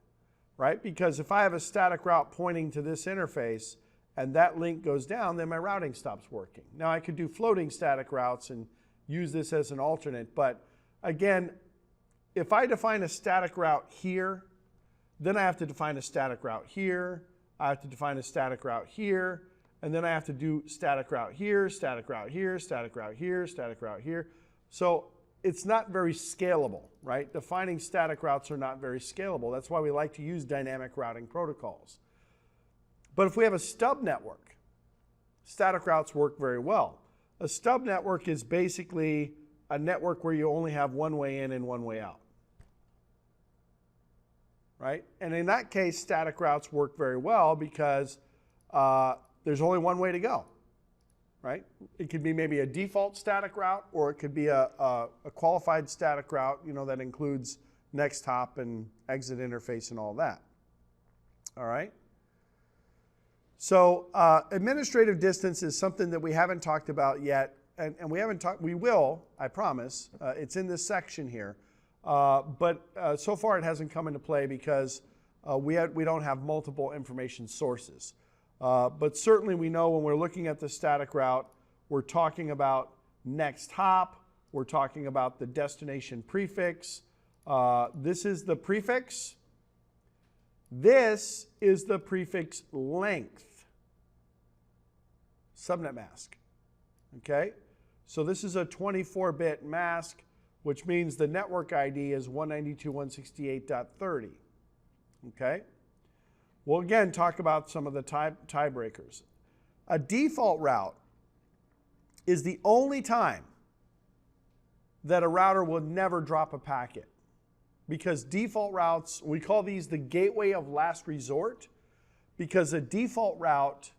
right? Because if I have a static route pointing to this interface, and that link goes down, then my routing stops working. Now I could do floating static routes and use this as an alternate, but again, if I define a static route here, then I have to define a static route here, I have to define a static route here, and then I have to do static route here, static route here, static route here, static route here. So it's not very scalable, right? Defining static routes are not very scalable. That's why we like to use dynamic routing protocols. But if we have a stub network, static routes work very well. A stub network is basically a network where you only have one way in and one way out. Right? And in that case, static routes work very well because there's only one way to go. right? It could be maybe a default static route, or it could be a qualified static route, you know, that includes next hop and exit interface and all that. All right? So administrative distance is something that we haven't talked about yet, and we haven't talked, we will, I promise. It's in this section here. But so far it hasn't come into play because we don't have multiple information sources. But certainly we know when we're looking at the static route, we're talking about next hop, we're talking about the destination prefix. This is the prefix. This is the prefix length. Subnet mask. Okay? So this is a 24-bit mask, which means the network ID is 192.168.30. Okay? We'll again talk about some of the tiebreakers. A default route is the only time that a router will never drop a packet. Because default routes, we call these the gateway of last resort, because a default route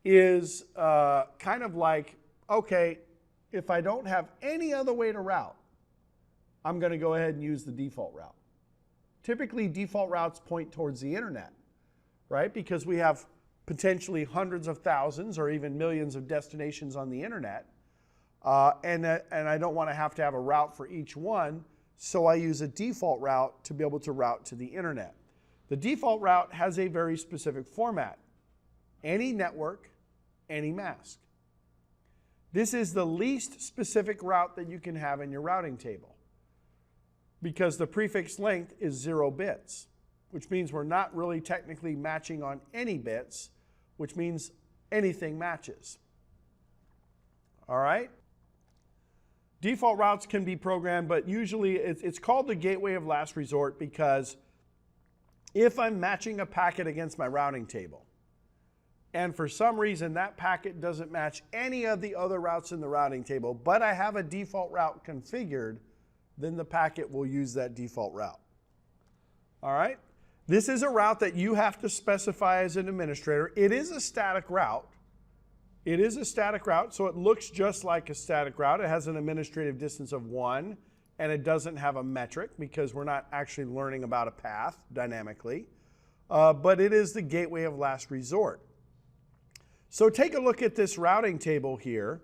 is kind of like, okay, if I don't have any other way to route, I'm going to go ahead and use the default route. Typically, default routes point towards the internet, right? Because we have potentially hundreds of thousands or even millions of destinations on the internet, and I don't want to have a route for each one, so I use a default route to be able to route to the internet. The default route has a very specific format. Any network, any mask. This is the least specific route that you can have in your routing table, because the prefix length is 0 bits, which means we're not really technically matching on any bits, which means anything matches. All right? Default routes can be programmed, but usually it's called the gateway of last resort because if I'm matching a packet against my routing table, and for some reason that packet doesn't match any of the other routes in the routing table, but I have a default route configured, then the packet will use that default route. All right? This is a route that you have to specify as an administrator. It is a static route. It is a static route, so it looks just like a static route. It has an administrative distance of 1, and it doesn't have a metric because we're not actually learning about a path dynamically. But it is the gateway of last resort. So take a look at this routing table here,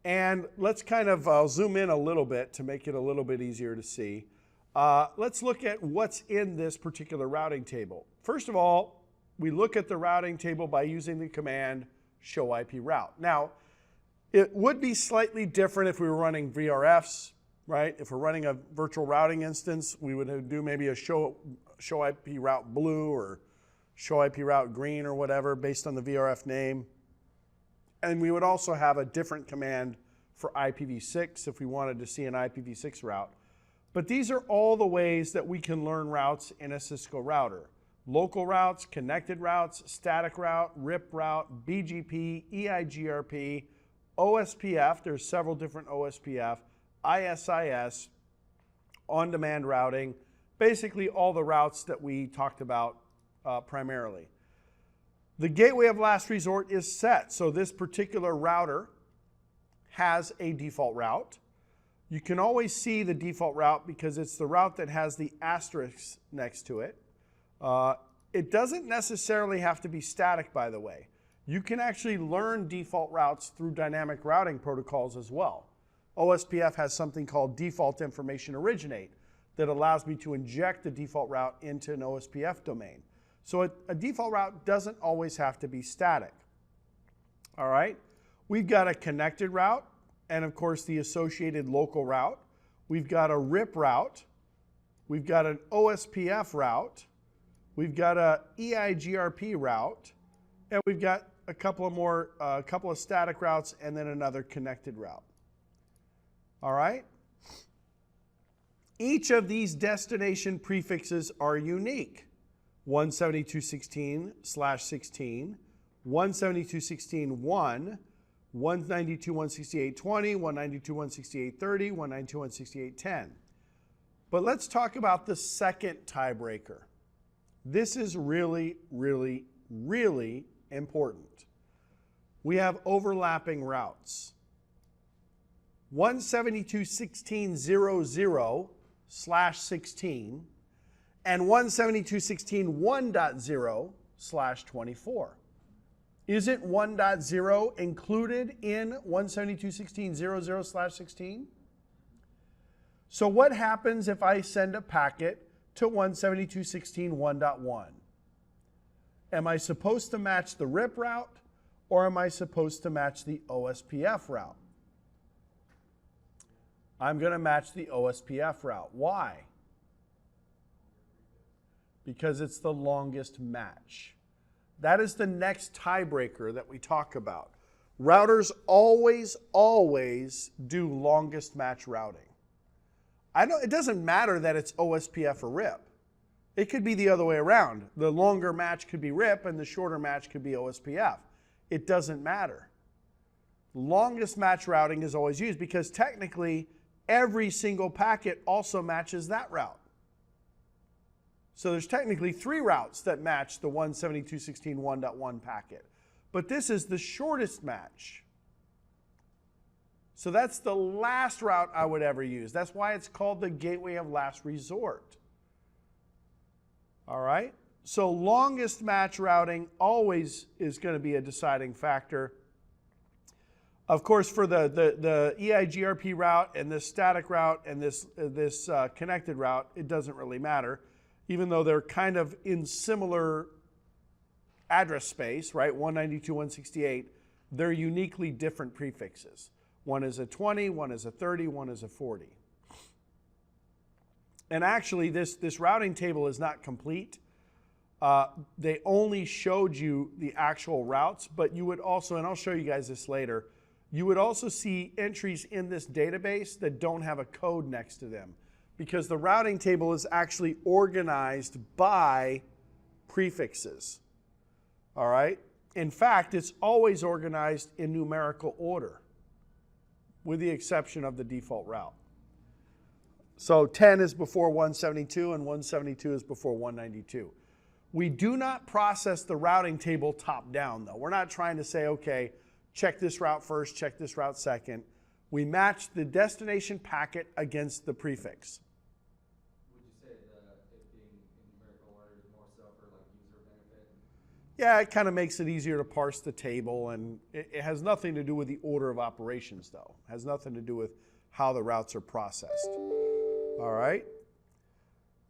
and let's kind of zoom in a little bit to make it a little bit easier to see. Let's look at what's in this particular routing table. First of all, we look at the routing table by using the command show IP route. Now, it would be slightly different if we were running VRFs, right? If we're running a virtual routing instance, we would do maybe a show IP route blue or show IP route green or whatever based on the VRF name. And we would also have a different command for IPv6 if we wanted to see an IPv6 route. But these are all the ways that we can learn routes in a Cisco router. Local routes, connected routes, static route, RIP route, BGP, Eigrp, Ospf, there's several different Ospf, ISIS, on-demand routing, basically all the routes that we talked about primarily. The gateway of last resort is set, so this particular router has a default route. You can always see the default route because it's the route that has the asterisk next to it. It doesn't necessarily have to be static, by the way. You can actually learn default routes through dynamic routing protocols as well. Ospf has something called default information originate that allows me to inject the default route into an Ospf domain. So a default route doesn't always have to be static. All right? We've got a connected route and, of course, the associated local route. We've got a RIP route. We've got an Ospf route. We've got a Eigrp route. And we've got a couple of static routes and then another connected route. All right? Each of these destination prefixes are unique. 172.16/16, 172.16.1, 192.168.20, 192.168.30, 192.168.10. But let's talk about the second tiebreaker. This is really, really, really important. we have overlapping routes. 172.16.00/16 and 172.16.1.0/24. Isn't 1.0 included in 172.16.00/16? So what happens if I send a packet to 172.16.1.1? Am I supposed to match the RIP route, or am I supposed to match the OSPF route? I'm going to match the OSPF route. Why? Because it's the longest match. That is the next tiebreaker that we talk about. Routers always do longest match routing. It doesn't matter that it's OSPF or RIP. It could be the other way around. The longer match could be RIP and the shorter match could be OSPF. It doesn't matter. Longest match routing is always used because technically every single packet also matches that route. So there's technically 3 routes that match the 172.16.1.1 packet. But this is the shortest match. So that's the last route I would ever use. That's why it's called the gateway of last resort. All right? So longest match routing always is going to be a deciding factor. Of course, for the Eigrp route and this static route and this connected route, it doesn't really matter, even though they're kind of in similar address space, right? 192.168, they're uniquely different prefixes. One is a 20, one is a 30, one is a 40. And actually, this routing table is not complete. They only showed you the actual routes, but you would also, and I'll show you guys this later, you would also see entries in this database that don't have a code next to them, because the routing table is actually organized by prefixes. All right? In fact, it's always organized in numerical order, with the exception of the default route. So 10 is before 172 and 172 is before 192. We do not process the routing table top down though. We're not trying to say, okay, check this route first, check this route second. We match the destination packet against the prefix. Would you say that it being in numerical order is more so for like user benefit? Yeah, it kind of makes it easier to parse the table, and it has nothing to do with the order of operations though. It has nothing to do with how the routes are processed. All right.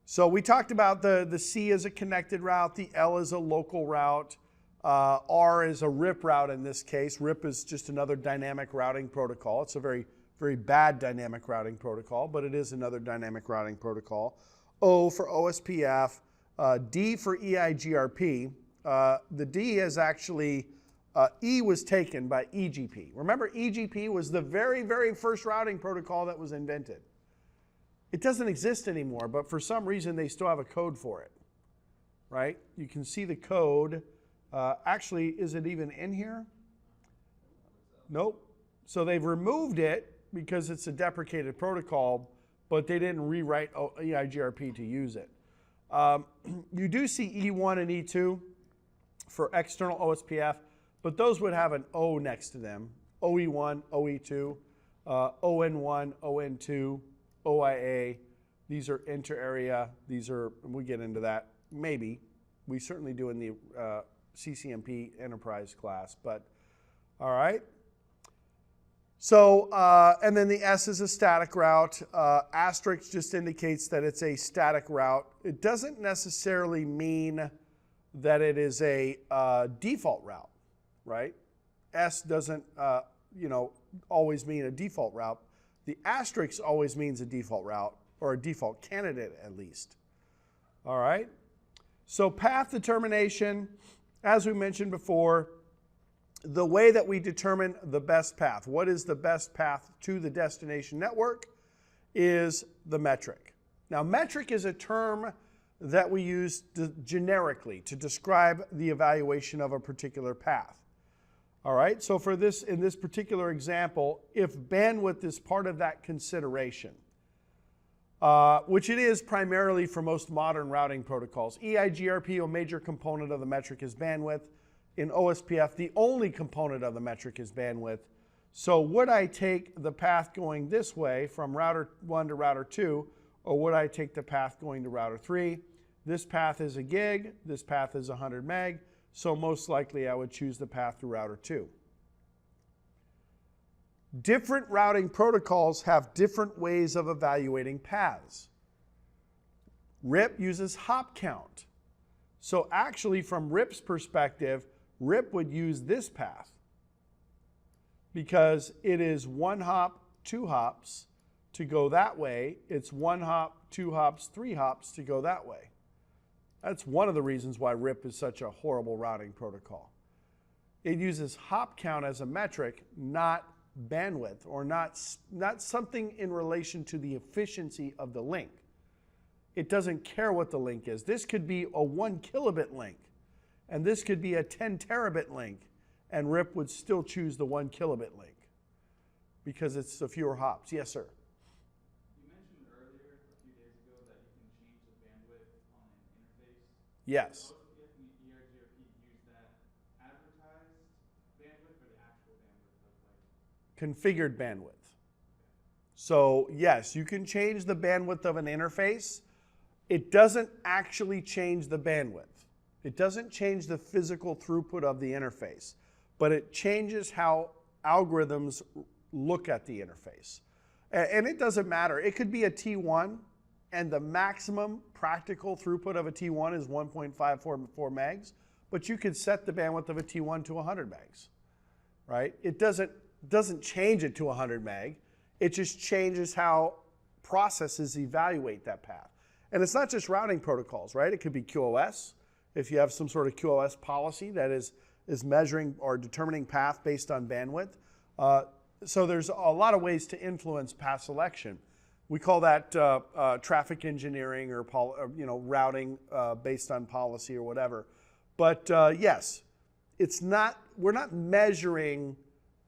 So we talked about the C as a connected route, the L is a local route, R is a RIP route in this case. RIP is just another dynamic routing protocol. It's a very, very bad dynamic routing protocol, but it is another dynamic routing protocol. O for OSPF, D for Eigrp. The D is actually, E was taken by Ecmp. Remember, Ecmp was the very, very first routing protocol that was invented. It doesn't exist anymore, but for some reason they still have a code for it, right? You can see the code. Actually, is it even in here? Nope. So they've removed it because it's a deprecated protocol, but they didn't rewrite Eigrp to use it. You do see E1 and E2 for external OSPF, but those would have an O next to them. OE1, OE2, ON1, ON2, OIA, these are inter-area, these are, we get into that, maybe. We certainly do in the CCNP enterprise class, but all right. So, and then the S is a static route. Asterisk just indicates that it's a static route. It doesn't necessarily mean that it is a default route, right? S doesn't, always mean a default route. The asterisk always means a default route, or a default candidate at least. All right? So path determination, as we mentioned before, the way that we determine the best path, what is the best path to the destination network, is the metric. Now, metric is a term that we use generically to describe the evaluation of a particular path. All right, so for this, in this particular example, if bandwidth is part of that consideration, which it is primarily for most modern routing protocols, Eigrp, a major component of the metric is bandwidth. In OSPF, the only component of the metric is bandwidth. So would I take the path going this way from router 1 to router 2, or would I take the path going to router 3? This path is a gig, this path is 100 meg, so most likely I would choose the path to router 2. Different routing protocols have different ways of evaluating paths. RIP uses hop count. So actually, from RIP's perspective, RIP would use this path because it is 1 hop, 2 hops to go that way. It's 1 hop, 2 hops, 3 hops to go that way. That's one of the reasons why RIP is such a horrible routing protocol. It uses hop count as a metric, not bandwidth, or not something in relation to the efficiency of the link. It doesn't care what the link is. This could be a 1 kilobit link, and this could be a 10 terabit link, and RIP would still choose the 1 kilobit link because it's a fewer hops. Yes, sir? You mentioned earlier, a few days ago, that you can change the bandwidth on an interface. Yes. Ospf and the Eigrp use that advertised bandwidth or the actual bandwidth of like Configured bandwidth. So yes, you can change the bandwidth of an interface. It doesn't actually change the bandwidth. It doesn't change the physical throughput of the interface, but it changes how algorithms look at the interface. And it doesn't matter. It could be a T1, and the maximum practical throughput of a T1 is 1.544 megs, but you could set the bandwidth of a T1 to 100 megs, right? It doesn't change it to 100 meg. It just changes how processes evaluate that path. And it's not just routing protocols, right? It could be QoS. If you have some sort of QoS policy that is measuring or determining path based on bandwidth. So there's a lot of ways to influence path selection. We call that traffic engineering or routing based on policy or whatever. But yes, we're not measuring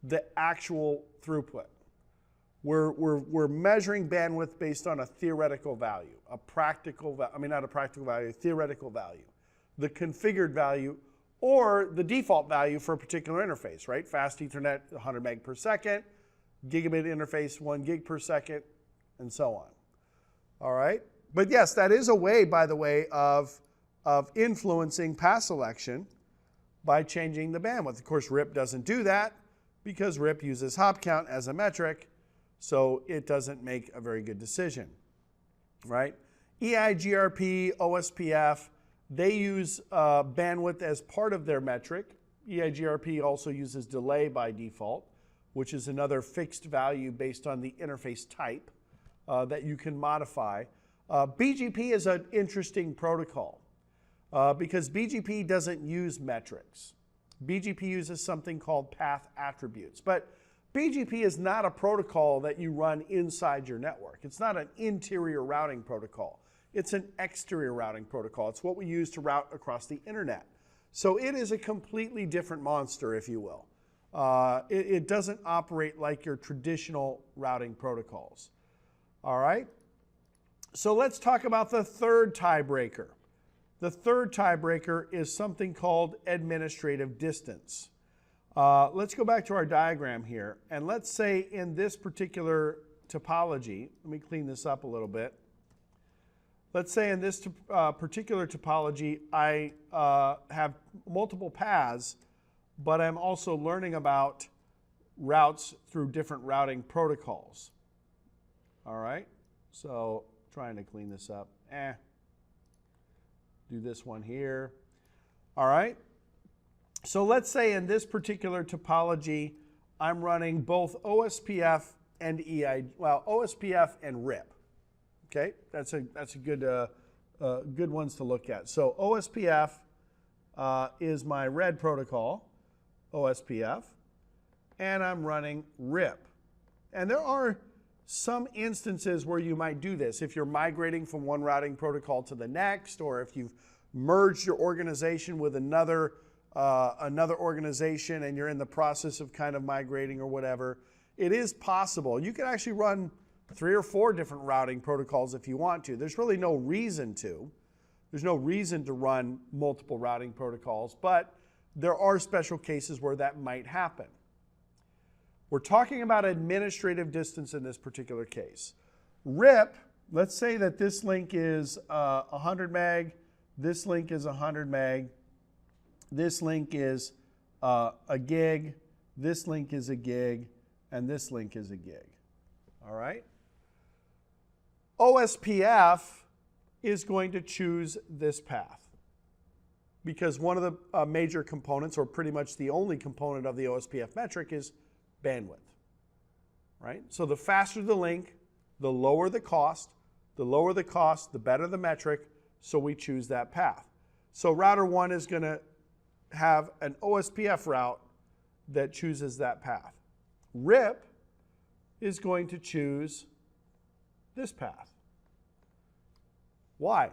the actual throughput. We're measuring bandwidth based on a theoretical value, a theoretical value, the configured value, or the default value for a particular interface, right? Fast Ethernet, 100 meg per second, gigabit interface, 1 gig per second, and so on. All right? But yes, that is a way, by the way, of influencing path selection by changing the bandwidth. Of course, RIP doesn't do that because RIP uses hop count as a metric, so it doesn't make a very good decision, right? Eigrp, Ospf, they use bandwidth as part of their metric. Eigrp also uses delay by default, which is another fixed value based on the interface type that you can modify. BGP is an interesting protocol because BGP doesn't use metrics. BGP uses something called path attributes. But BGP is not a protocol that you run inside your network. It's not an interior routing protocol. It's an exterior routing protocol. It's what we use to route across the internet. So it is a completely different monster, if you will. It doesn't operate like your traditional routing protocols. All right? So let's talk about the third tiebreaker. The third tiebreaker is something called administrative distance. Let's go back to our diagram here, and let's say in this particular topology, let me clean this up a little bit. Let's say in this particular topology, I have multiple paths, but I'm also learning about routes through different routing protocols. All right, so trying to clean this up. Do this one here. All right. So let's say in this particular topology, I'm running both OSPF and OSPF and RIP. Okay, that's a good ones to look at. So OSPF is my red protocol, OSPF, and I'm running RIP. And there are some instances where you might do this if you're migrating from one routing protocol to the next, or if you've merged your organization with another organization and you're in the process of kind of migrating or whatever. It is possible. You can actually run 3 or 4 different routing protocols if you want to. There's really no reason to. There's no reason to run multiple routing protocols, but there are special cases where that might happen. We're talking about administrative distance in this particular case. RIP, let's say that this link is 100 meg, this link is 100 meg, this link is a gig, this link is a gig, and this link is a gig. All right? Ospf is going to choose this path because one of the major components, or pretty much the only component of the Ospf metric, is bandwidth. Right? So the faster the link, the lower the cost. The lower the cost, the better the metric, so we choose that path. So router 1 is going to have an Ospf route that chooses that path. RIP is going to choose this path. Why?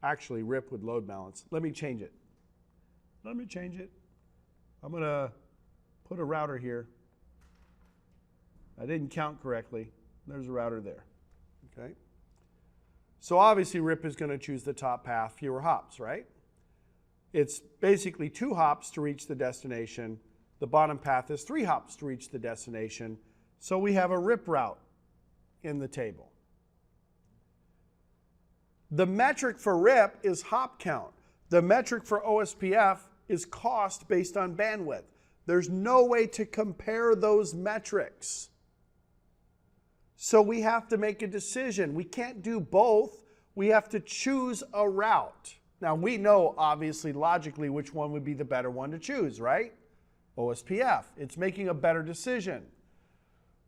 Actually, RIP would load balance. Let me change it. Let me change it. I'm going to put a router here. I didn't count correctly. There's a router there. Okay. So obviously RIP is going to choose the top path, fewer hops, right? It's basically 2 hops to reach the destination. The bottom path is 3 hops to reach the destination. So we have a RIP route in the table. The metric for RIP is hop count. The metric for Ospf is cost based on bandwidth. There's no way to compare those metrics. So we have to make a decision. We can't do both. We have to choose a route. Now we know, obviously, logically, which one would be the better one to choose, right? Ospf. It's making a better decision.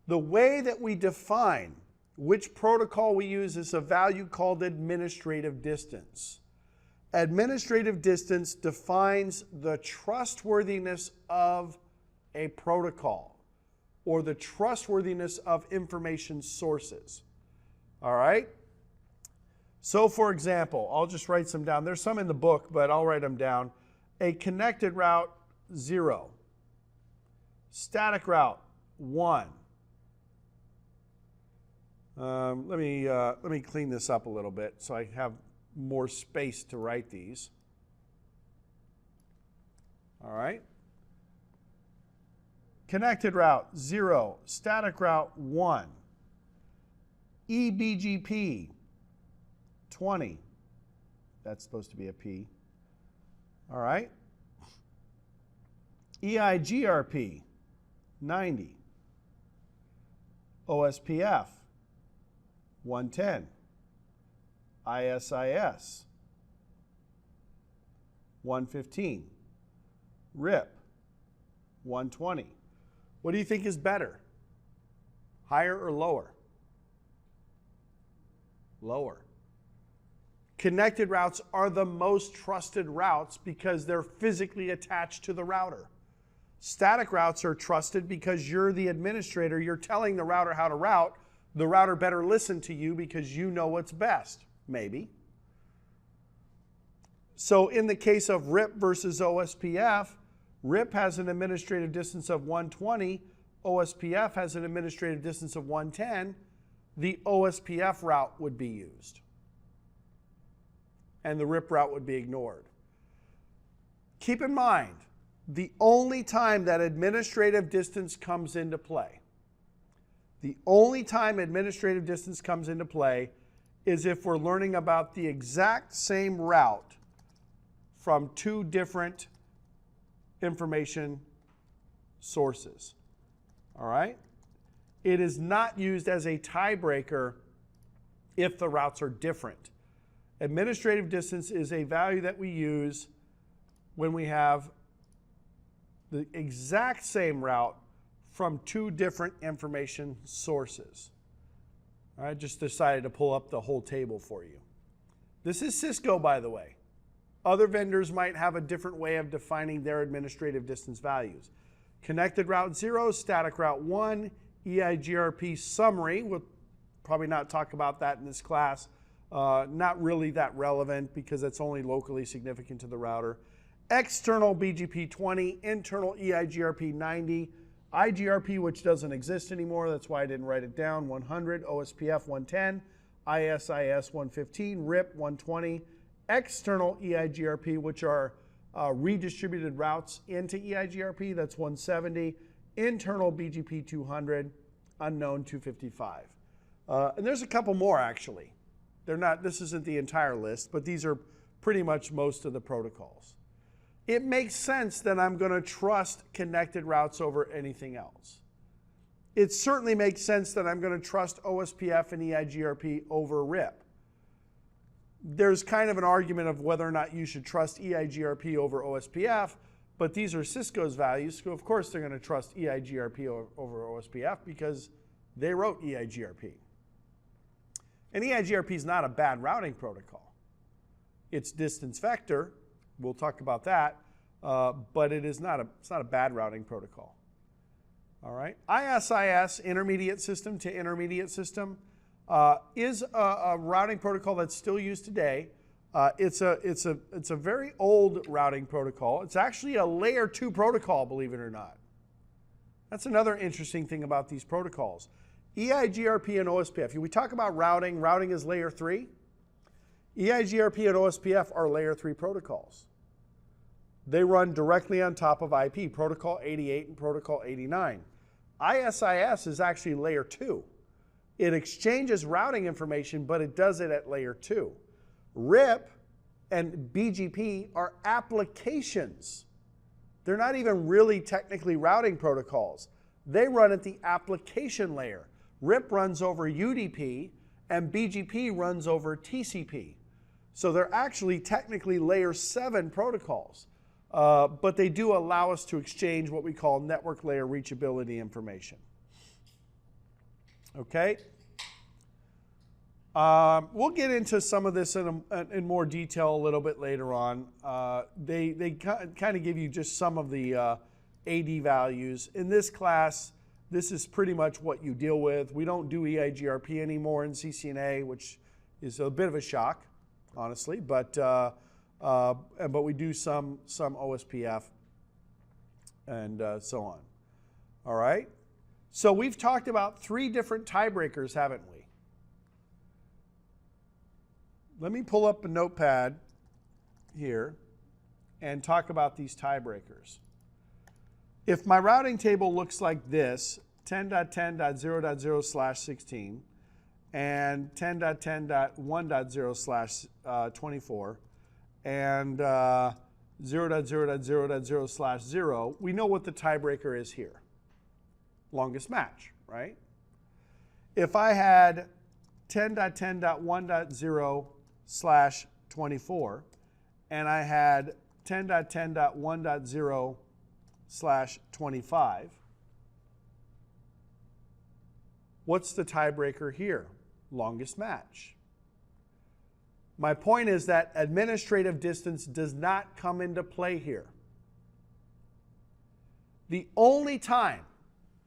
The way that we define which protocol we use is a value called administrative distance. Administrative distance defines the trustworthiness of a protocol, or the trustworthiness of information sources. All right? So for example, I'll just write some down. There's some in the book, but I'll write them down. A connected route, 0. Static route, 1. Let me clean this up a little bit so I have more space to write these. All right? Connected route, 0. Static route, 1. eBGP, 20. That's supposed to be a P. All right. Eigrp, 90. Ospf, 110. ISIS, 115. RIP, 120. What do you think is better? Higher or lower? Lower. Connected routes are the most trusted routes because they're physically attached to the router. Static routes are trusted because you're the administrator. You're telling the router how to route. The router better listen to you because you know what's best, maybe. So in the case of RIP versus Ospf, RIP has an administrative distance of 120. Ospf has an administrative distance of 110. The Ospf route would be used, and the RIP route would be ignored. Keep in mind, the only time that administrative distance comes into play, the only time administrative distance comes into play is if we're learning about the exact same route from 2 different information sources. All right? It is not used as a tiebreaker if the routes are different. Administrative distance is a value that we use when we have the exact same route from 2 different information sources. I just decided to pull up the whole table for you. This is Cisco, by the way. Other vendors might have a different way of defining their administrative distance values. Connected route 0, static route 1, Eigrp summary. We'll probably not talk about that in this class. Not really that relevant because it's only locally significant to the router. External BGP 20, internal Eigrp 90, Eigrp, which doesn't exist anymore, that's why I didn't write it down, 100, Ospf 110, ISIS 115, RIP 120, external EIGRP, which are redistributed routes into EIGRP, that's 170. Internal BGP 200, unknown 255. And there's a couple more actually. They're not, this isn't the entire list, but these are pretty much most of the protocols. It makes sense that I'm going to trust connected routes over anything else. It certainly makes sense that I'm going to trust OSPF and EIGRP over RIP. There's kind of an argument of whether or not you should trust EIGRP over OSPF, but these are Cisco's values, so of course they're going to trust EIGRP over OSPF because they wrote EIGRP. And EIGRP is not a bad routing protocol. It's distance vector, we'll talk about that, but it's not a bad routing protocol. All right, ISIS, intermediate system to intermediate system, is a routing protocol that's still used today. It's a very old routing protocol. It's actually a layer 2 protocol, believe it or not. That's another interesting thing about these protocols. EIGRP and OSPF, we talk about routing. Routing is layer 3. EIGRP and OSPF are layer 3 protocols. They run directly on top of IP, protocol 88 and protocol 89. ISIS is actually layer 2. It exchanges routing information, but it does it at layer 2. RIP and BGP are applications. They're not even really technically routing protocols. They run at the application layer. RIP runs over UDP and BGP runs over TCP. So they're actually technically layer 7 protocols, but they do allow us to exchange what we call network layer reachability information. Okay? We'll get into some of this in more detail a little bit later on. They kind of give you just some of the AD values. In this class, this is pretty much what you deal with. We don't do EIGRP anymore in CCNA, which is a bit of a shock, honestly, but we do some OSPF and so on. All right? So we've talked about 3 different tiebreakers, haven't we? Let me pull up a notepad here and talk about these tiebreakers. If my routing table looks like this, 10.10.0.0/16 and 10.10.1.0/24 and 0.0.0.0/0, we know what the tiebreaker is here. Longest match, right? If I had 10.10.1.0/24 and I had 10.10.1.0/25, what's the tiebreaker here? Longest match. My point is that administrative distance does not come into play here. The only time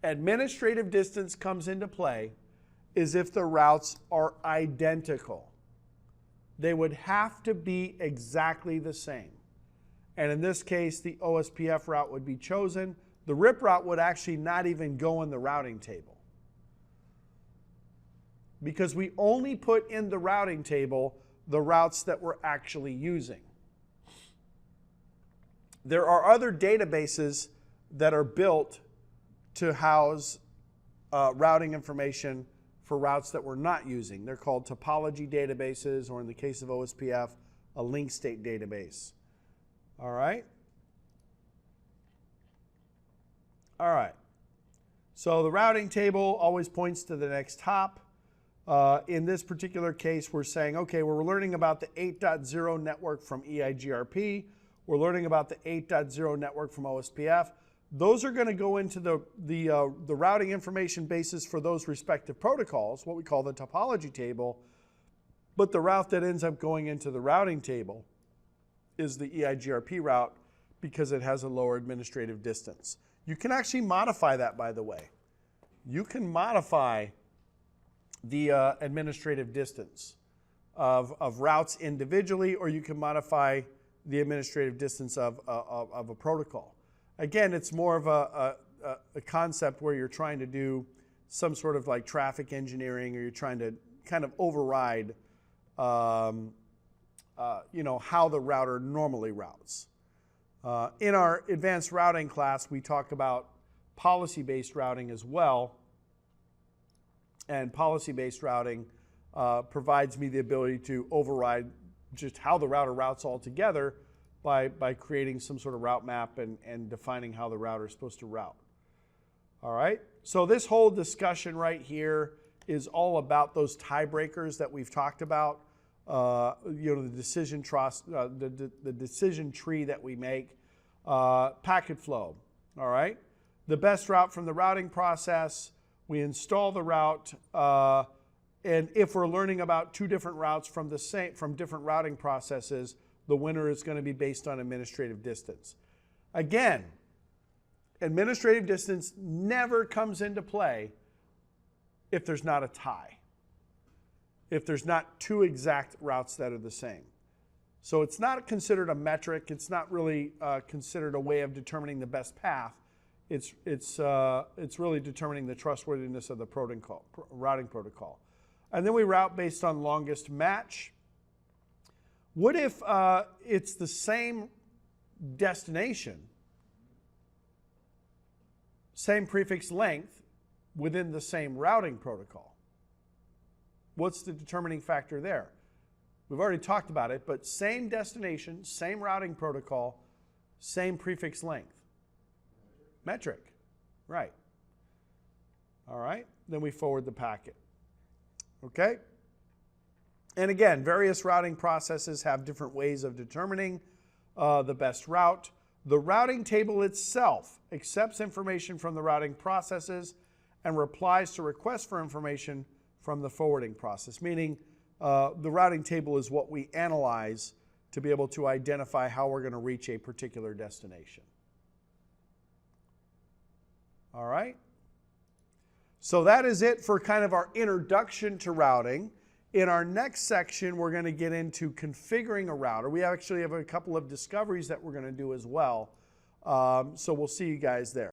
administrative distance comes into play is if the routes are identical. They would have to be exactly the same. And in this case, the OSPF route would be chosen. The RIP route would actually not even go in the routing table, because we only put in the routing table the routes that we're actually using. There are other databases that are built to house routing information for routes that we're not using. They're called topology databases, or in the case of OSPF, a link state database. All right? All right. So the routing table always points to the next hop. In this particular case, we're saying, okay, we're learning about the 8.0 network from EIGRP. We're learning about the 8.0 network from OSPF. Those are going to go into the routing information basis for those respective protocols, what we call the topology table. But the route that ends up going into the routing table is the EIGRP route, because it has a lower administrative distance. You can actually modify that, by the way. You can modify the administrative distance of routes individually, or you can modify the administrative distance of a protocol. Again, it's more of a concept where you're trying to do some sort of like traffic engineering, or you're trying to kind of override how the router normally routes. In our advanced routing class, we talk about policy-based routing as well. And policy-based routing provides me the ability to override just how the router routes altogether by creating some sort of route map and defining how the router is supposed to route. All right, so this whole discussion right here is all about those tiebreakers that we've talked about. The decision the decision tree that we make, packet flow. All right, the best route from the routing process. We install the route, and if we're learning about two different routes from different routing processes, the winner is going to be based on administrative distance. Again, administrative distance never comes into play if there's not a tie, if there's not two exact routes that are the same. So it's not considered a metric. It's not really considered a way of determining the best path. It's really determining the trustworthiness of the routing protocol. And then we route based on longest match. What if it's the same destination, same prefix length within the same routing protocol? What's the determining factor there? We've already talked about it, but same destination, same routing protocol, same prefix length. Metric, right. All right, then we forward the packet. Okay? And again, various routing processes have different ways of determining the best route. The routing table itself accepts information from the routing processes and replies to requests for information from the forwarding process, meaning the routing table is what we analyze to be able to identify how we're going to reach a particular destination. All right? So that is it for kind of our introduction to routing. In our next section, we're going to get into configuring a router. We actually have a couple of discoveries that we're going to do as well. So we'll see you guys there.